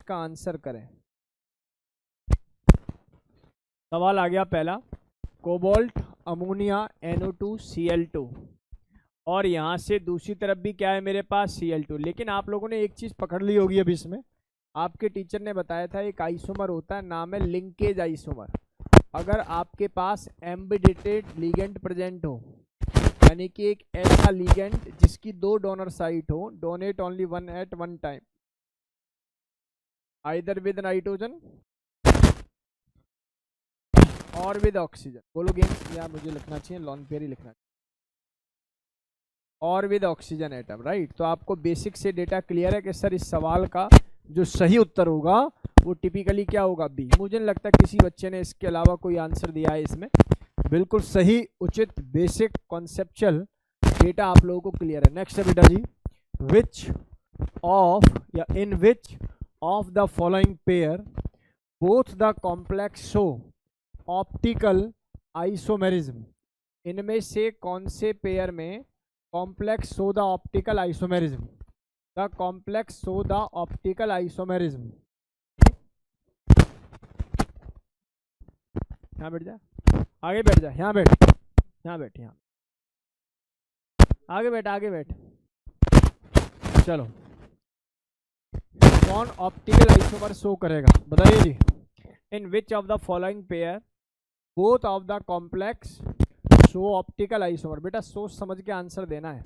इसका आंसर करें। सवाल आ गया पहला, कोबाल्ट अमोनिया NO2Cl2 और यहाँ से दूसरी तरफ भी क्या है मेरे पास Cl2। लेकिन आप लोगों ने एक चीज़ पकड़ ली होगी अभी इसमें, आपके टीचर ने बताया था एक आइसोमर होता है, नाम है लिंकेज आइसोमर। अगर आपके पास एम्बिडेटेड लिगेंड प्रेजेंट हो, यानी कि एक ऐसा लिगेंड जिसकी 2 डोनर साइट हो, donate only one at one time, either with nitrogen और विद ऑक्सीजन। बोलोगे या मुझे लिखना चाहिए लॉन पेयर ही लिखना चाहिए, और विद ऑक्सीजन एटम, राइट। तो आपको बेसिक से डेटा क्लियर है कि सर इस सवाल का जो सही उत्तर होगा वो टिपिकली क्या होगा, बी। मुझे नहीं लगता किसी बच्चे ने इसके अलावा कोई आंसर दिया है इसमें। बिल्कुल सही, उचित, बेसिक कॉन्सेप्चुअल डेटा आप लोगों को क्लियर है। नेक्स्ट है बेटा जी, विच ऑफ या in which of the following pair both the complex show optical isomerism. इनमें से कौन से पेयर में complex show the optical isomerism, the complex show the optical isomerism. यहाँ बैठ जा, आगे बैठ जा, यहाँ बैठ, यहाँ बैठ, यहाँ आगे बैठ, आगे बैठ। चलो, कौन ऑप्टिकल आइसोमर शो करेगा बताइए जी। In which of the following pair both of the complex show optical isomer. बेटा सोच समझ के आंसर देना है।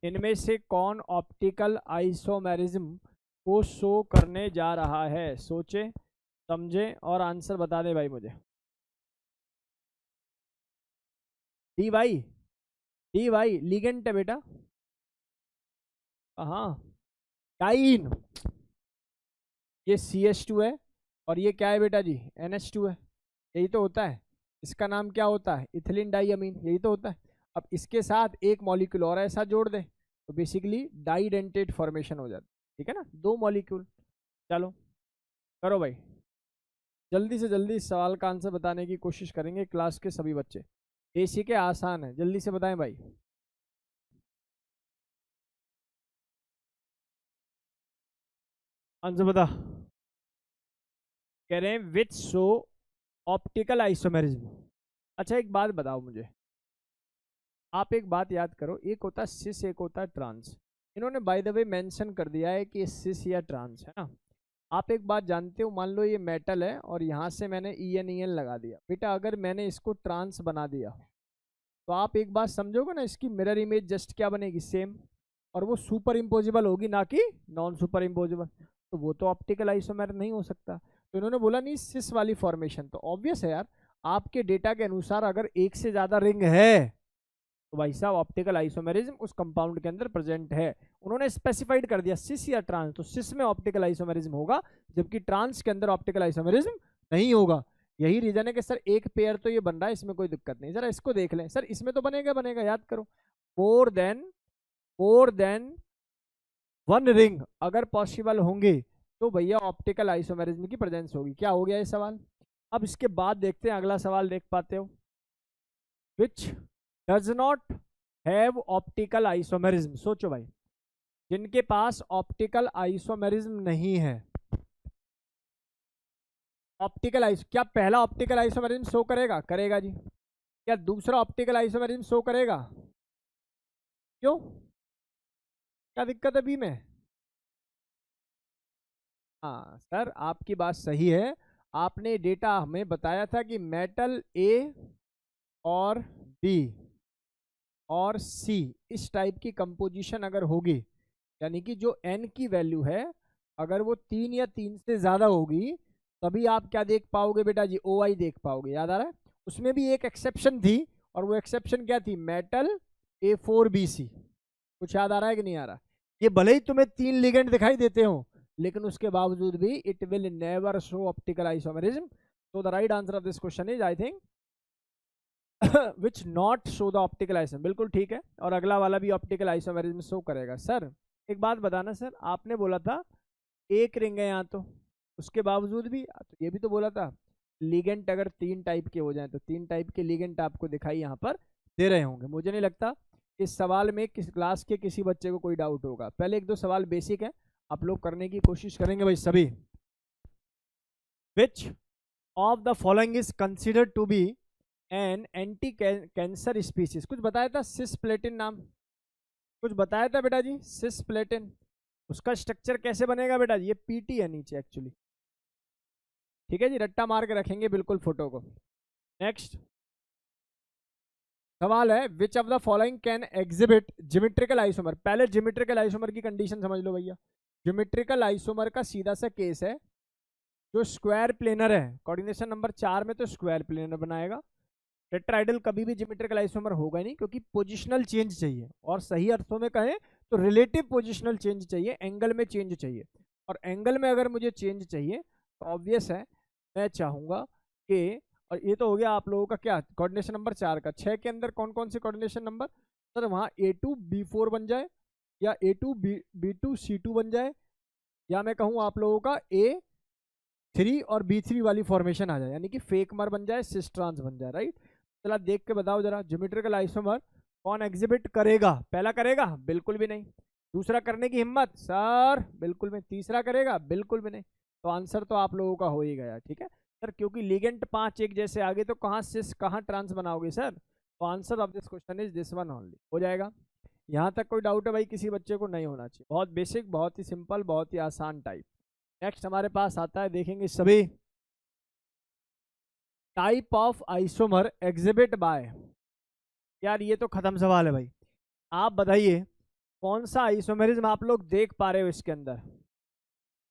इनमें से कौन ऑप्टिकल आइसोमेरिज्म को शो करने जा रहा है, सोचे समझे और आंसर बता दे भाई मुझे। डी भाई लिगेंड है बेटा, हाँ डाइन, ये CH2 है और ये क्या है बेटा जी, NH2 है। यही तो होता है, इसका नाम क्या होता है, इथिलीन डाइअमीन, यही तो होता है। अब इसके साथ एक मॉलिक्यूल और ऐसा जोड़ दे तो बेसिकली डाइडेंटेट फॉर्मेशन हो जाता है, ठीक है ना, 2 मॉलिक्यूल। चलो करो भाई, जल्दी से जल्दी इस सवाल का आंसर बताने की कोशिश करेंगे क्लास के सभी बच्चे। बेसिक है, आसान है, जल्दी से बताएं भाई। आंसर बता, कह रहे हैं विच शो ऑप्टिकल आइसोमेरिज्म। अच्छा एक बात बताओ मुझे, आप एक बात याद करो, एक होता है सिस, एक होता है ट्रांस। इन्होंने बाय द वे मेंशन कर दिया है कि सिस या ट्रांस है ना। आप एक बात जानते हो, मान लो ये मेटल है और यहाँ से मैंने EN लगा दिया बेटा, अगर मैंने इसको ट्रांस बना दिया तो आप एक बात समझोगे ना, इसकी मिरर इमेज जस्ट क्या बनेगी, सेम, और वो सुपर इम्पोजिबल होगी ना कि नॉन सुपर इम्पोजिबल। तो वो तो ऑप्टिकल आइसोमेर नहीं हो सकता। तो इन्होंने बोला नहीं सिस वाली फॉर्मेशन, तो ऑब्वियस है यार, आपके डेटा के अनुसार अगर एक से ज्यादा रिंग है तो भाई साहब ऑप्टिकल आइसोमेरिज्म उस कंपाउंड के अंदर प्रेजेंट है। उन्होंने स्पेसिफाइड कर दिया सिस या ट्रांस, तो सिस में ऑप्टिकल आइसोमेरिज्म होगा जबकि ट्रांस के अंदर ऑप्टिकल आइसोमेरिज्म नहीं होगा। यही रीजन है कि सर एक पेयर तो ये बन रहा है, इसमें कोई दिक्कत नहीं। जरा इसको देख लें, सर इसमें तो बनेगा, याद करो, मोर देन 1 रिंग अगर पॉसिबल होंगे तो भैया ऑप्टिकल आइसोमेरिज्म की प्रेजेंस होगी। क्या हो गया ये सवाल। अब इसके बाद देखते हैं अगला सवाल, देख पाते हो, which does not have optical isomerism. सोचो भाई, जिनके पास ऑप्टिकल आइसोमेरिज्म नहीं है। ऑप्टिकल आइसो, क्या पहला ऑप्टिकल आइसोमेरिज्म शो करेगा, करेगा जी। क्या दूसरा ऑप्टिकल आइसोमेरिज्म शो करेगा, क्यों, क्या दिक्कत है बी में। हाँ सर आपकी बात सही है, आपने डेटा हमें बताया था कि मेटल A और B और C इस टाइप की कंपोजिशन अगर होगी, यानी कि जो N की वैल्यू है अगर वो 3 या 3 से ज्यादा होगी तभी आप क्या देख पाओगे बेटा जी, OI देख पाओगे। याद आ रहा है, उसमें भी एक एक्सेप्शन थी और वो एक्सेप्शन क्या थी, मेटल A4BC। कुछ याद आ रहा है कि नहीं आ रहा। ये भले ही तुम्हें 3 लिगेंड दिखाई देते हो लेकिन उसके बावजूद भी it will never show optical isomerism. So the right answer of this question is I think which not show the optical isomerism। बिल्कुल ठीक है, और अगला वाला भी ऑप्टिकल आइसोमेरिज्म शो करेगा। सर एक बात बताना, सर आपने बोला था एक रिंग है यहाँ, तो उसके बावजूद भी तो ये भी तो बोला था लिगेंट अगर 3 टाइप के हो जाए तो 3 टाइप के लिगेंट आपको दिखाई यहाँ पर दे रहे होंगे। मुझे नहीं लगता इस सवाल में किस क्लास के किसी बच्चे को कोई डाउट होगा। पहले 1-2 सवाल बेसिक है, आप लोग करने की कोशिश करेंगे भाई सभी। Which of the following is considered to be an anti cancer species. कुछ बताया था सिस्प्लेटिन नाम, कुछ बताया था बेटा जी सिस्प्लेटिन। उसका स्ट्रक्चर कैसे बनेगा बेटा जी, ये पीटी है नीचे एक्चुअली, ठीक है जी, रट्टा मार के रखेंगे बिल्कुल फोटो को। नेक्स्ट सवाल है विच of the following can exhibit geometrical isomer. पहले ज्योमेट्रिकल आइसोमर की कंडीशन समझ लो भैया। ज्योमेट्रिकल आइसोमर का सीधा सा केस है जो स्क्वायर प्लेनर है, कोऑर्डिनेशन नंबर 4 में तो स्क्वायर प्लेनर बनाएगा। टेट्राइडल कभी भी ज्योमेट्रिकल आइसोमर होगा नहीं, क्योंकि पोजिशनल चेंज चाहिए, और सही अर्थों में कहें तो रिलेटिव पोजिशनल चेंज चाहिए, एंगल में चेंज चाहिए। और एंगल में अगर मुझे चेंज चाहिए तो ऑब्वियस है मैं चाहूंगा कि, और ये तो हो गया आप लोगों का क्या कोऑर्डिनेशन नंबर 4 का। 6 के अंदर कौन कौन से कोऑर्डिनेशन नंबर, सर वहाँ A2 B4 बन जाए, या A2 B2 C2 बन जाए, या मैं कहूँ आप लोगों का A3 और B3 वाली फॉर्मेशन आ जाए, यानी कि फेकमर बन जाए, सिस्ट्रांस बन जाए, राइट। चला देख के बताओ जरा, ज्योमेट्रिकल आइसोमर कौन एग्जिबिट करेगा। पहला करेगा बिल्कुल भी नहीं, दूसरा करने की हिम्मत सर बिल्कुल भी, तीसरा करेगा बिल्कुल भी नहीं। तो आंसर तो आप लोगों का हो ही गया, ठीक है सर, क्योंकि लिगेंट 5 एक जैसे आगे तो कहाँ सिस कहाँ ट्रांस बनाओगे सर। तो answer of this question is this one only, हो जाएगा। यहाँ तक कोई डाउट है भाई किसी बच्चे को, नहीं होना चाहिए। बहुत बेसिक, बहुत ही सिंपल, बहुत ही आसान टाइप। नेक्स्ट हमारे पास आता है, देखेंगे सभी type of isomer exhibit by. यार ये तो खत्म सवाल है भाई, आप बताइए कौन सा आइसोमेरिज्म आप लोग देख पा रहे हो इसके अंदर।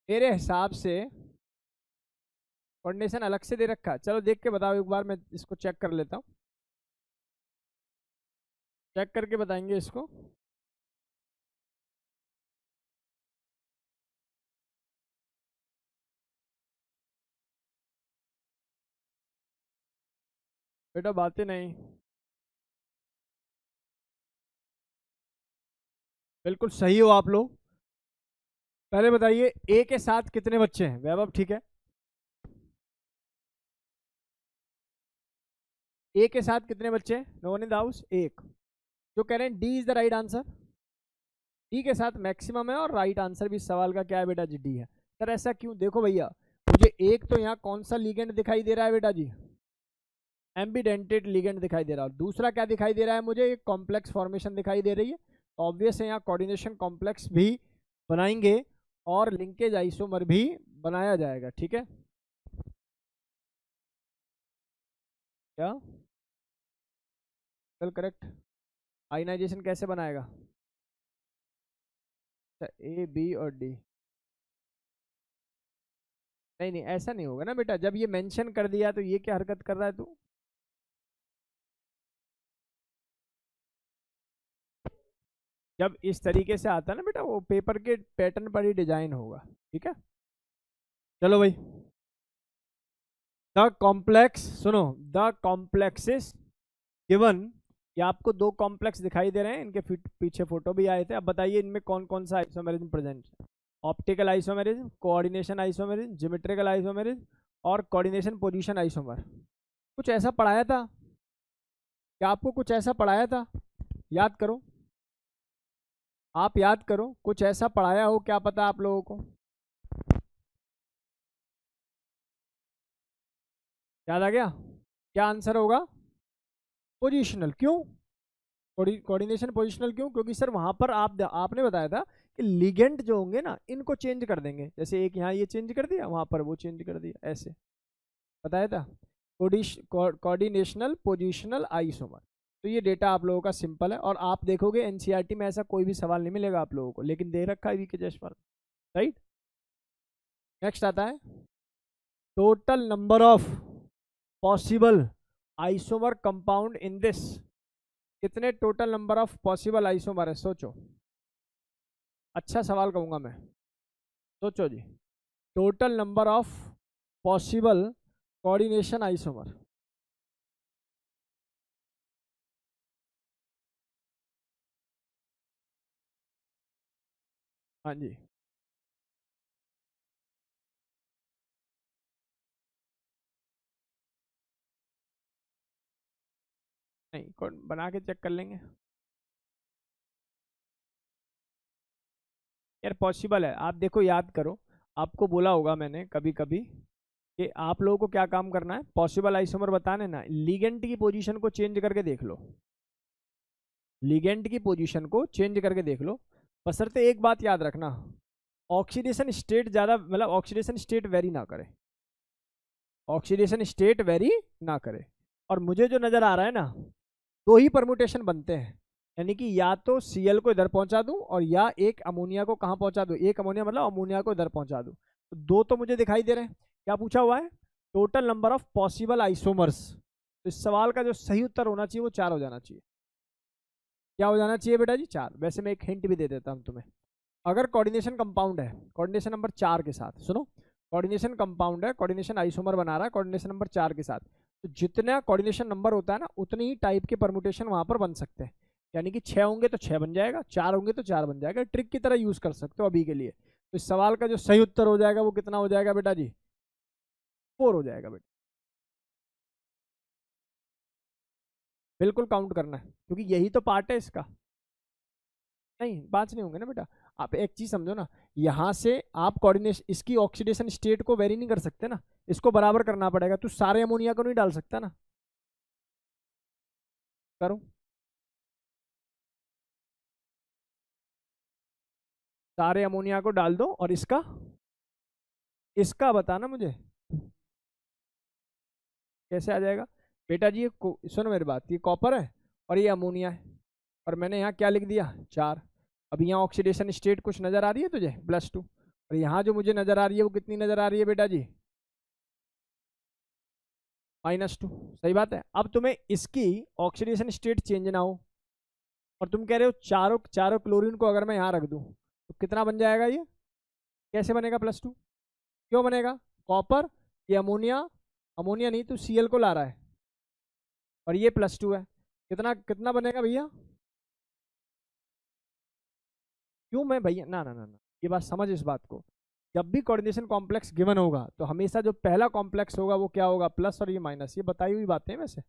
मेरे हिसाब से कोऑर्डिनेशन अलग से दे रखा है, चलो देख के बताओ एक बार, मैं इसको चेक कर लेता हूँ, चेक करके बताएंगे इसको। बेटा बातें नहीं, बिल्कुल सही हो आप लोग। पहले बताइए ए के साथ कितने बच्चे हैं, वैभव ठीक है। ए के साथ कितने बच्चे हैं, no one in the house, एक। जो कह रहे हैं D is the right answer, D के साथ मैक्सिमम है, और राइट आंसर भी इस सवाल का क्या है बेटा जी, डी है। सर ऐसा क्यों, देखो भैया मुझे एक तो यहाँ कौन सा लिगेंड दिखाई दे रहा है बेटा जी, एम्बीडेंटेड लिगेंड दिखाई दे रहा है, दूसरा क्या दिखाई दे रहा है मुझे, एक कॉम्प्लेक्स फॉर्मेशन दिखाई दे रही है। ऑब्वियस है यहाँ कोऑर्डिनेशन कॉम्प्लेक्स भी बनाएंगे और लिंकेज आइसोमर भी बनाया जाएगा, ठीक है। क्या चल करेक्ट, आयनाइजेशन कैसे बनाएगा, ए बी और डी। नहीं नहीं ऐसा नहीं होगा ना बेटा, जब ये मेंशन कर दिया तो ये क्या हरकत कर रहा है तू। जब इस तरीके से आता है ना बेटा, वो पेपर के पैटर्न पर ही डिजाइन होगा, ठीक है। चलो भाई, द कॉम्प्लेक्स, सुनो, द कॉम्प्लेक्सेस गिवन, ये आपको दो कॉम्प्लेक्स दिखाई दे रहे हैं, इनके पीछे फोटो भी आए थे। अब बताइए इनमें कौन कौन सा आइसोमेरिज्म प्रेजेंट है। Optical isomerism, coordination isomerism, geometrical isomerism, और कोऑर्डिनेशन पोजीशन आइसोमर। कुछ ऐसा पढ़ाया था क्या आपको, कुछ ऐसा पढ़ाया था, याद करो, आप याद करो, कुछ ऐसा पढ़ाया हो, क्या पता आप लोगों को याद आ गया। क्या आंसर होगा, पोजिशनल। क्यों कोऑर्डिनेशन पोजिशनल क्यों, क्योंकि सर वहां पर आपने बताया था कि लिगेंड जो होंगे ना इनको चेंज कर देंगे, जैसे एक यहाँ ये चेंज कर दिया, वहां पर वो चेंज कर दिया, ऐसे बताया था। कोऑर्डिनेशनल पोजिशनल आइसोमर। तो ये डेटा आप लोगों का सिंपल है, और आप देखोगे एनसीईआरटी में ऐसा कोई भी सवाल नहीं मिलेगा आप लोगों को, लेकिन दे रखा है वीके जयसवाल, राइट। नेक्स्ट आता है total number of possible isomer compound in this. कितने total number of possible isomer है, सोचो, अच्छा सवाल कहूंगा मैं, सोचो जी। Total number of possible coordination isomer, हाँ जी। नहीं कौन बना के चेक कर लेंगे यार, पॉसिबल है, आप देखो याद करो, आपको बोला होगा मैंने कभी कभी कि आप लोगों को क्या काम करना है, पॉसिबल आइसोमर बताने ना, लिगेंड की पोजीशन को चेंज करके देख लो, लिगेंड की पोजीशन को चेंज करके देख लो। बशर्ते एक बात याद रखना, ऑक्सीडेशन स्टेट ज़्यादा, मतलब ऑक्सीडेशन स्टेट वेरी ना करे, ऑक्सीडेशन स्टेट वेरी ना करे। और मुझे जो नज़र आ रहा है ना, दो ही परमुटेशन बनते हैं, यानी कि या तो Cl को इधर पहुंचा दूं और या एक अमोनिया को कहाँ पहुंचा दूं, एक अमोनिया मतलब अमोनिया को इधर पहुंचा दूं। तो दो तो मुझे दिखाई दे रहे हैं। क्या पूछा हुआ है, total number of possible isomers. तो इस सवाल का जो सही उत्तर होना चाहिए वो 4 हो जाना चाहिए। क्या हो जाना चाहिए बेटा जी, 4। वैसे मैं एक हिंट भी दे देता हूँ तुम्हें, अगर कोऑर्डिनेशन कंपाउंड है, कोऑर्डिनेशन नंबर 4 के साथ, सुनो, कोऑर्डिनेशन कंपाउंड है, कोऑर्डिनेशन आइसोमर बना रहा है कोऑर्डिनेशन नंबर 4 के साथ, तो जितना कोऑर्डिनेशन नंबर होता है ना, उतनी ही टाइप के परमुटेशन वहां पर बन सकते हैं। यानी कि 6 होंगे तो 6 बन जाएगा, 4 होंगे तो 4 बन जाएगा। ट्रिक की तरह यूज कर सकते हो अभी के लिए। तो इस सवाल का जो सही उत्तर हो जाएगा वो कितना हो जाएगा बेटा जी, 4 हो जाएगा बेटा। बिल्कुल काउंट करना है, क्योंकि यही तो पार्ट है इसका। नहीं, 5 नहीं होंगे ना बेटा। आप एक चीज समझो ना, यहां से आप कोऑर्डिनेशन, इसकी ऑक्सीडेशन स्टेट को वेरी नहीं कर सकते ना, इसको बराबर करना पड़ेगा। तो सारे अमोनिया को नहीं डाल सकता ना, करो, सारे अमोनिया को डाल दो और इसका, इसका बताना मुझे कैसे आ जाएगा। बेटा जी ये सुनो मेरी बात, ये कॉपर है और ये अमोनिया है, और मैंने यहाँ क्या लिख दिया, 4। अब यहाँ ऑक्सीडेशन स्टेट कुछ नजर आ रही है तुझे, +2, और यहाँ जो मुझे नजर आ रही है वो कितनी नजर आ रही है बेटा जी, -2। सही बात है। अब तुम्हें इसकी ऑक्सीडेशन स्टेट चेंज ना हो, और तुम कह रहे हो चारों चारों क्लोरीन को अगर मैं यहाँ रख दूँ तो कितना बन जाएगा, ये कैसे बनेगा +2, क्यों बनेगा, कॉपर, ये अमोनिया, अमोनिया नहीं तो Cl को ला रहा है, और ये +2 है, कितना कितना बनेगा भैया, क्यों मैं भैया, ना ना ना ना, ये बात समझ इस बात को, जब भी कोऑर्डिनेशन कॉम्प्लेक्स गिवन होगा तो हमेशा जो पहला कॉम्प्लेक्स होगा वो क्या होगा, प्लस और ये माइनस, ये बताई हुई बातें हैं वैसे।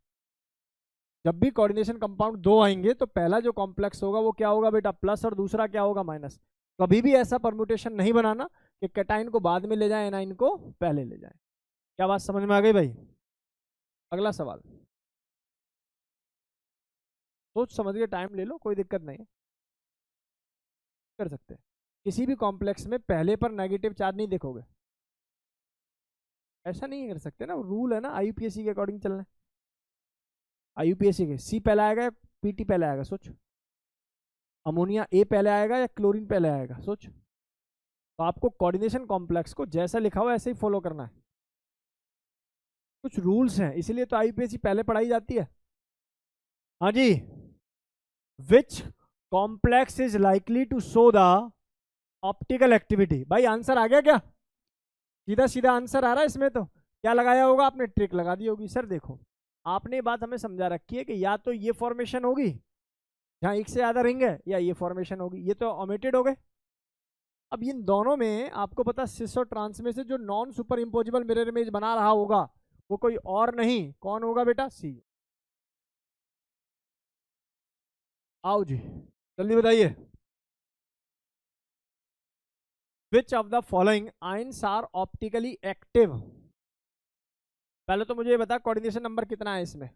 जब भी कोऑर्डिनेशन कंपाउंड 2 आएंगे तो पहला जो कॉम्प्लेक्स होगा वो क्या होगा बेटा, प्लस, और दूसरा क्या होगा, माइनस। कभी भी ऐसा परम्यूटेशन नहीं बनाना कि कैटाइन को बाद में ले जाए, एनाइन को पहले ले जाए। क्या बात समझ में आ गई भाई। अगला सवाल, सोच समझ के टाइम ले लो, कोई दिक्कत नहीं है, कर सकते हैं। किसी भी कॉम्प्लेक्स में पहले पर नेगेटिव चार्ज नहीं देखोगे, ऐसा नहीं कर सकते ना, रूल है ना, आईयूपीएसी के अकॉर्डिंग चलना है। आईयूपीएसी के सी पहले आएगा या पीटी पहले आएगा, सोच, अमोनिया ए पहले आएगा या क्लोरीन पहले आएगा, सोच। तो आपको कोऑर्डिनेशन कॉम्प्लेक्स को जैसा लिखा हुआ ऐसे ही फॉलो करना है, कुछ रूल्स हैं, इसीलिए तो आईयूपीएसी पहले पढ़ाई जाती है। हाँ जी, which complex is likely to show the optical activity. भाई आंसर आ गया क्या, सीधा सीधा आंसर आ रहा है इसमें। तो क्या लगाया होगा आपने, ट्रिक लगा दी होगी। सर देखो, आपने बात हमें समझा रखी है कि या तो ये फॉर्मेशन होगी जहां एक से ज्यादा रिंग है, या ये फॉर्मेशन होगी, ये तो ओमिटेड हो गए। अब इन दोनों में आपको पता, सिस और ट्रांस में से जो non super imposable mirror image बना रहा होगा वो कोई और नहीं, कौन होगा बेटा, सी। आओ जी, जल्दी बताइए, which of the following ions are optically active. पहले तो मुझे ये बता, कोऑर्डिनेशन नंबर कितना है इसमें,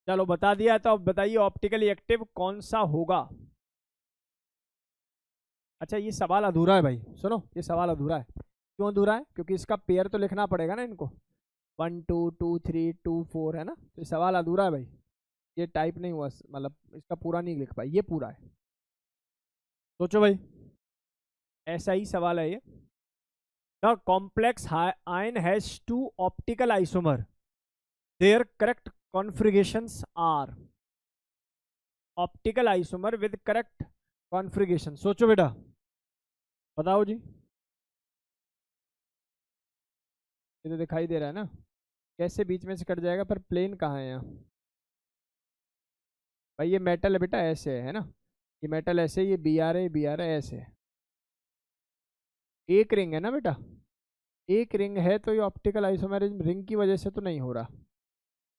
चलो बता दिया, तो अब बताइए ऑप्टिकली एक्टिव कौन सा होगा। अच्छा ये सवाल अधूरा है भाई, सुनो, ये सवाल अधूरा है। क्यों अधूरा है, क्योंकि इसका पेयर तो लिखना पड़ेगा ना इनको, 1 2 2 3 2 4 है ना, तो ये सवाल अधूरा है भाई, ये टाइप नहीं हुआ, मतलब इसका पूरा नहीं लिख पाई, ये पूरा है। सोचो भाई, ऐसा ही सवाल है ये। The complex ion has 2 optical isomer, there correct configurations are, optical isomer with correct configuration. सोचो बेटा, बताओ जी। ये तो दिखाई दे रहा है ना, कैसे बीच में से कट जाएगा, पर प्लेन कहाँ है यहाँ। भाई ये मेटल है बेटा, ऐसे है ना, ये मेटल ऐसे, ये बी आर है ऐसे, एक रिंग है ना बेटा, एक रिंग है, तो ये ऑप्टिकल आइसोमेरिज्म रिंग की वजह से तो नहीं हो रहा।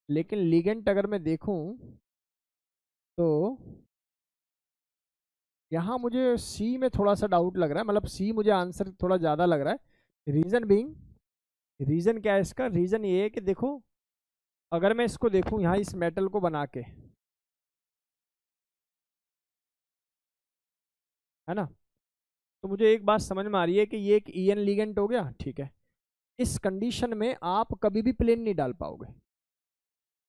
लेकिन लिगेंड अगर मैं देखूं तो यहाँ मुझे सी में थोड़ा सा डाउट लग रहा है, मतलब सी मुझे आंसर थोड़ा ज़्यादा लग रहा है। रीज़न बीइंग, रीज़न क्या है इसका? रीज़न ये है कि देखो, अगर मैं इसको देखूँ यहाँ इस मेटल को बना के, है ना, तो मुझे एक बात समझ में आ रही है कि ये एक ईएन लिगेंड हो गया, ठीक है। इस कंडीशन में आप कभी भी प्लेन नहीं डाल पाओगे,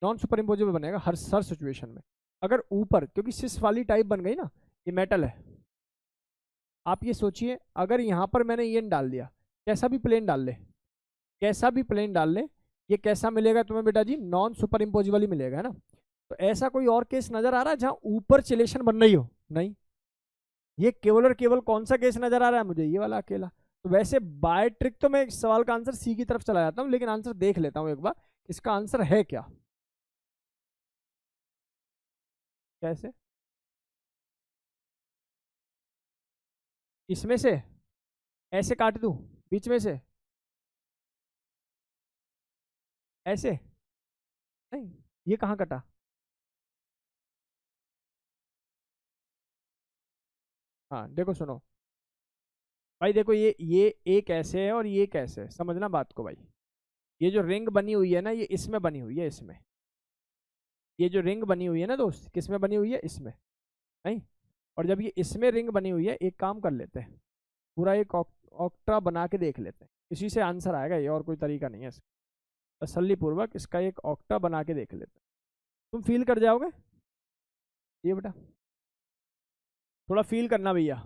नॉन सुपर इम्पोजेबल बनेगा हर सिचुएशन में। अगर ऊपर, क्योंकि सिस वाली टाइप बन गई ना, ये मेटल है, आप ये सोचिए अगर यहाँ पर मैंने ईएन डाल दिया, कैसा भी प्लेन डाल ले, कैसा भी प्लेन डाल ले, ये कैसा मिलेगा तुम्हें बेटा जी? नॉन सुपर इम्पोजिबल ही मिलेगा, है ना। तो ऐसा कोई और केस नजर आ रहा है जहां ऊपर चिलेशन बन रही हो? नहीं। ये केवल और केवल कौन सा केस नजर आ रहा है मुझे? ये वाला अकेला। तो वैसे बाय ट्रिक तो मैं इस सवाल का आंसर सी की तरफ चला जाता हूँ, लेकिन आंसर देख लेता हूँ एक बार, इसका आंसर है क्या। कैसे? इसमें से ऐसे काट दूं बीच में से, ऐसे? नहीं, ये कहाँ कटा? हाँ देखो सुनो भाई, देखो ये एक ऐसे है और ये एक ऐसे है, समझना बात को भाई। ये जो रिंग बनी हुई है ना, ये इसमें बनी हुई है, इसमें। ये जो रिंग बनी हुई है ना दोस्त, किस में बनी हुई है? इसमें। नहीं। और जब ये इसमें रिंग बनी हुई है, एक काम कर लेते हैं, पूरा एक ऑक्ट्रा बना के देख लेते हैं, इसी से आंसर आएगा ये, और कोई तरीका नहीं है इसका। तसल्ली पूर्वक इसका एक ऑक्टा बना के देख लेते हैं, तुम फील कर जाओगे। ये बेटा थोड़ा फील करना भैया।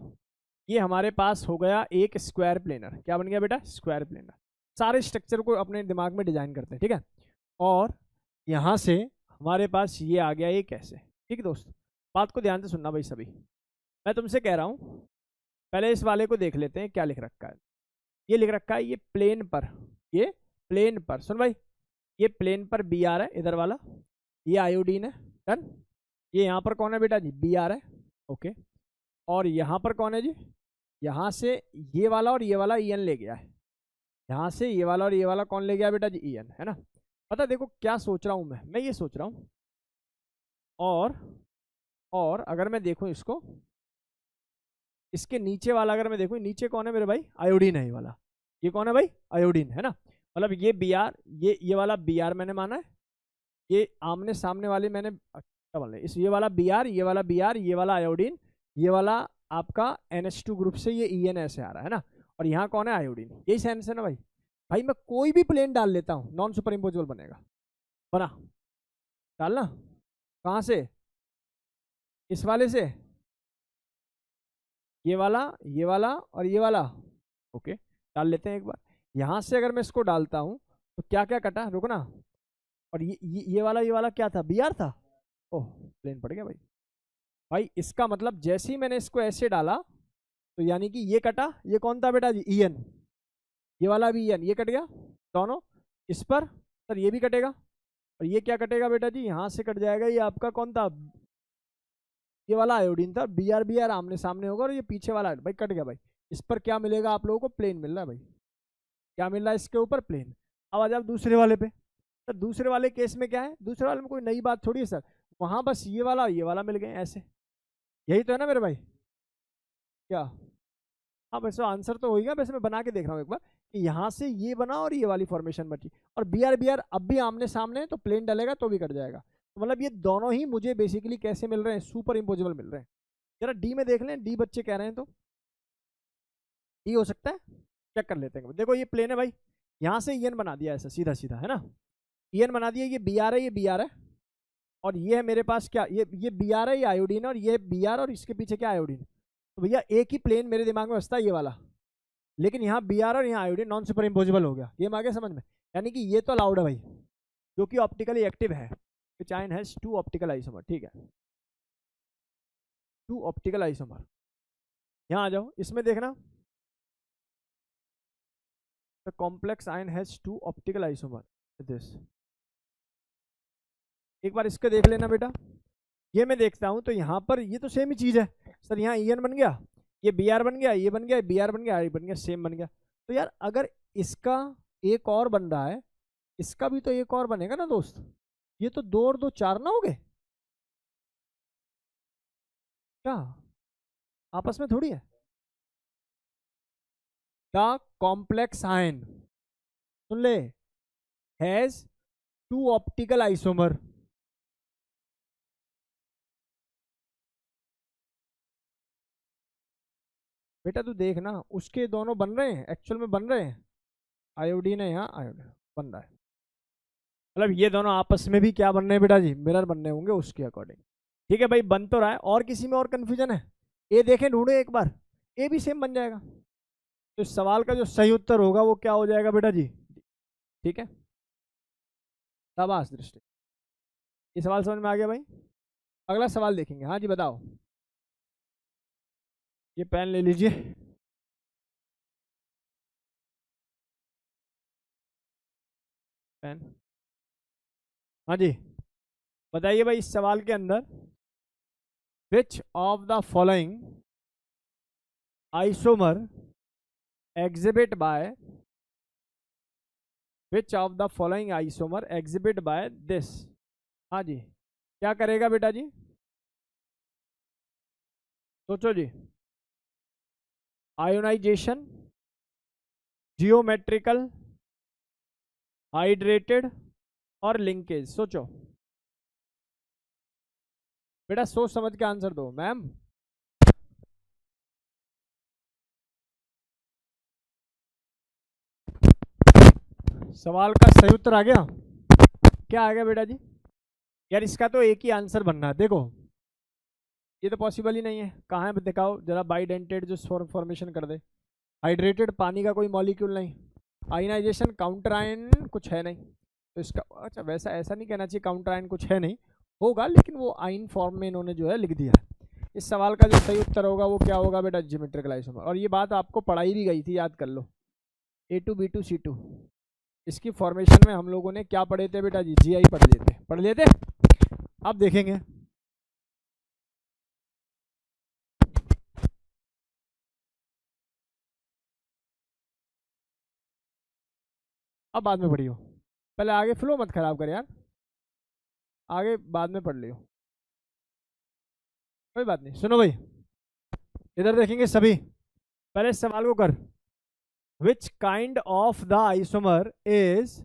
ये हमारे पास हो गया एक स्क्वायर प्लेनर। क्या बन गया बेटा? Square planar. सारे स्ट्रक्चर को अपने दिमाग में डिजाइन करते हैं, ठीक है। और यहाँ से हमारे पास ये आ गया एक ऐसे, ठीक है दोस्त। बात को ध्यान से सुनना भाई सभी, मैं तुमसे कह रहा हूँ, पहले इस वाले को देख लेते हैं क्या लिख रखा है। ये लिख रखा है, ये प्लेन पर, ये प्लेन पर, सुन भाई, ये प्लेन पर बी आर है इधर वाला, ये आयोडीन है, डन। ये यहाँ पर कौन है बेटा जी? बी आर है, ओके। और यहाँ पर कौन है जी? यहाँ से ये वाला और ये वाला ईएन ले गया है, यहाँ से ये वाला और ये वाला कौन ले गया बेटा जी? ईएन, है ना। पता देखो क्या सोच रहा हूँ मैं ये सोच रहा हूँ, और अगर मैं देखूँ इसको, इसके नीचे वाला अगर मैं देखूँ, नीचे कौन है मेरे भाई? आयोडीन है ये वाला। ये कौन है भाई? आयोडीन, है ना। मतलब ये बी आर, ये वाला बी आर मैंने माना है, ये आमने सामने वाले मैंने क्या बोल रहे, इस ये वाला बी आर, ये वाला बी आर, ये वाला आयोडीन, ये वाला आपका NH2 ग्रुप से ये EN ऐसे आ रहा है ना। और यहाँ कौन है? आयोडीन। यही सेंस है ना भाई। भाई मैं कोई भी प्लेन डाल लेता हूँ, नॉन सुपर इम्पोजिबल बनेगा। बना डालना कहाँ से? इस वाले से, ये वाला और ये वाला, ओके। डाल लेते हैं एक बार। यहाँ से अगर मैं इसको डालता हूँ तो क्या क्या कटा, रुको ना। और ये वाला क्या था? बी आर था। ओह, प्लेन पड़ गया भाई। भाई इसका मतलब जैसे ही मैंने इसको ऐसे डाला, तो यानी कि ये कटा, ये कौन था बेटा जी? EN। ये वाला भी EN, ये कट गया दोनों। इस पर सर ये भी कटेगा, और ये क्या कटेगा बेटा जी? यहाँ से कट जाएगा, ये आपका कौन था? ये वाला आयोडीन था। बी आर आमने सामने होगा, और ये पीछे वाला भाई कट गया भाई। इस पर क्या मिलेगा आप लोगों को? प्लेन मिल रहा है भाई। क्या मिल रहा है इसके ऊपर? प्लेन। अब आ जाओ दूसरे वाले पे। सर दूसरे वाले केस में क्या है? दूसरे वाले में कोई नई बात थोड़ी है सर, वहां बस ये वाला मिल गए ऐसे। यही तो है ना मेरे भाई? क्या? हाँ वैसे आंसर तो होगा, वैसे मैं बना के देख रहा हूँ एक बार, कि यहाँ से ये बना और ये वाली फॉर्मेशन बची, और बी आर अब भी आमने सामने है, तो प्लेन डलेगा तो भी कट जाएगा। तो मतलब ये दोनों ही मुझे बेसिकली कैसे मिल रहे हैं? सुपर इम्पोजिबल मिल रहे हैं। जरा डी में देख लें, डी बच्चे कह रहे हैं तो डी हो सकता है, चेक कर लेते हैं। देखो ये प्लेन है भाई, यहाँ से EN बना दिया ऐसा सीधा सीधा, है ना। EN बना दिया, ये बी आर है, ये बी आर है, और ये है मेरे पास क्या? ये बी आर है, ये आयोडीन, और ये बी आर, और इसके पीछे क्या? आयोडीन। तो भैया एक ही प्लेन मेरे दिमाग में बसता है, ये वाला। लेकिन यहाँ बी आर और यहाँ आयोडीन नॉन सुपर इम्पोजिबल हो गया। ये आ गया समझ में? यानी कि ये तो अलाउड है भाई, जो कि ऑप्टिकली एक्टिव है, विच आयन हैज 2 ऑप्टिकल आइसोमर, ठीक है, 2 ऑप्टिकल आइसोमर। यहाँ आ जाओ, इसमें देखना, the complex ion has 2 optical isomer this. एक बार इसके देख लेना बेटा। ये मैं देखता हूँ तो यहाँ पर ये तो सेम ही चीज है सर, यहाँ EN बन गया, ये बी आर बन गया, ये बन गया, बी आर बन गया, बन गया, सेम बन गया। तो यार अगर इसका एक और बन रहा है, इसका भी तो एक और बनेगा ना दोस्त। ये तो 2 और 2 4 ना हो गए क्या? आपस में थोड़ी है। द कॉम्प्लेक्स आयन, सुन ले, हैज टू ऑप्टिकल आइसोमर। बेटा तू देख ना, उसके दोनों बन रहे हैं, एक्चुअल में बन रहे हैं। आयोडीन है यहाँ, आयोडीन बन रहा है, मतलब ये दोनों आपस में भी क्या बन रहे हैं बेटा जी, मिरर बनने होंगे उसके अकॉर्डिंग। ठीक है भाई, बन तो रहा है। और किसी में और कंफ्यूजन है? ए देखें, ढूंढे एक बार, ए भी सेम बन जाएगा। तो इस सवाल का जो सही उत्तर होगा वो क्या हो जाएगा बेटा जी? ठीक है, शाबाश दृष्टि। ये सवाल समझ में आ गया भाई? अगला सवाल देखेंगे। हाँ जी बताओ। ये पेन ले लीजिए। पेन, हाँ जी बताइए भाई, इस सवाल के अंदर which of the following isomer exhibit by, which of the following isomer exhibit by this. हाँ जी, क्या करेगा बेटा जी? सोचो जी। आयोनाइजेशन, जियोमेट्रिकल, हाइड्रेटेड और लिंकेज। सोचो बेटा, सोच समझ के आंसर दो। मैम सवाल का सही उत्तर आ गया? क्या आ गया बेटा जी? यार इसका तो एक ही आंसर बनना है। देखो ये तो पॉसिबल ही नहीं है। कहाँ है दिखाओ जरा, बाइडेंटेड जो फॉर्मेशन कर दे। हाइड्रेटेड पानी का कोई मॉलिक्यूल नहीं। आयनाइजेशन काउंटर आयन कुछ है नहीं, तो इसका अच्छा वैसा ऐसा नहीं कहना चाहिए काउंटर आयन कुछ है नहीं, होगा लेकिन वो आयन फॉर्म में इन्होंने जो है लिख दिया है। इस सवाल का जो सही उत्तर होगा वो क्या होगा बेटा? Geometrical isomer. और ये बात आपको पढ़ाई भी गई थी, याद कर लो। A2B2C2, इसकी फॉर्मेशन में हम लोगों ने क्या पढ़े थे बेटा जी? GI पढ़ लेते। अब देखेंगे। अब बाद में पढ़ियो, पहले आगे फ्लो मत खराब कर यार, आगे बाद में पढ़ लियो, कोई बात नहीं। सुनो भाई, इधर देखेंगे सभी। पहले इस सवाल को कर। Which kind of the isomer is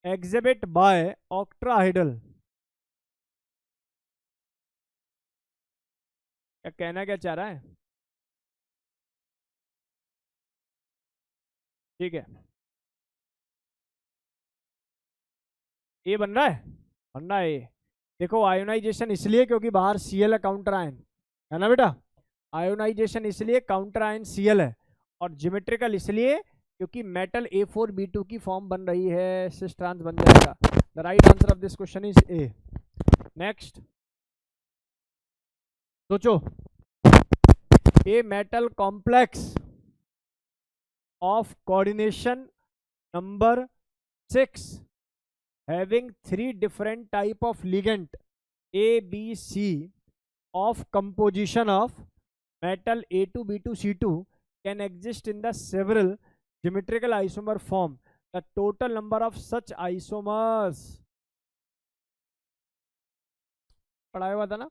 exhibit by octahedral. क्या कहना क्या चाह रहा है? ठीक है, ये बन रहा है, बन रहा है ये। देखो आयोनाइजेशन इसलिए क्योंकि बाहर Cl है, काउंटर आयन है ना बेटा। आयोनाइजेशन इसलिए काउंटर आयन Cl है, और ज्योमेट्रिकल इसलिए क्योंकि मेटल A4B2 की फॉर्म बन रही है, सिस ट्रांस बन जाएगा। The right answer of this question is A. Next सोचो। A metal complex of coordination number 6 having 3 different type of ligand A, B, C of composition of metal A2B2C2 can exist in the several geometrical isomer form. The total number of such isomers, पढ़ाया हुआ था ना,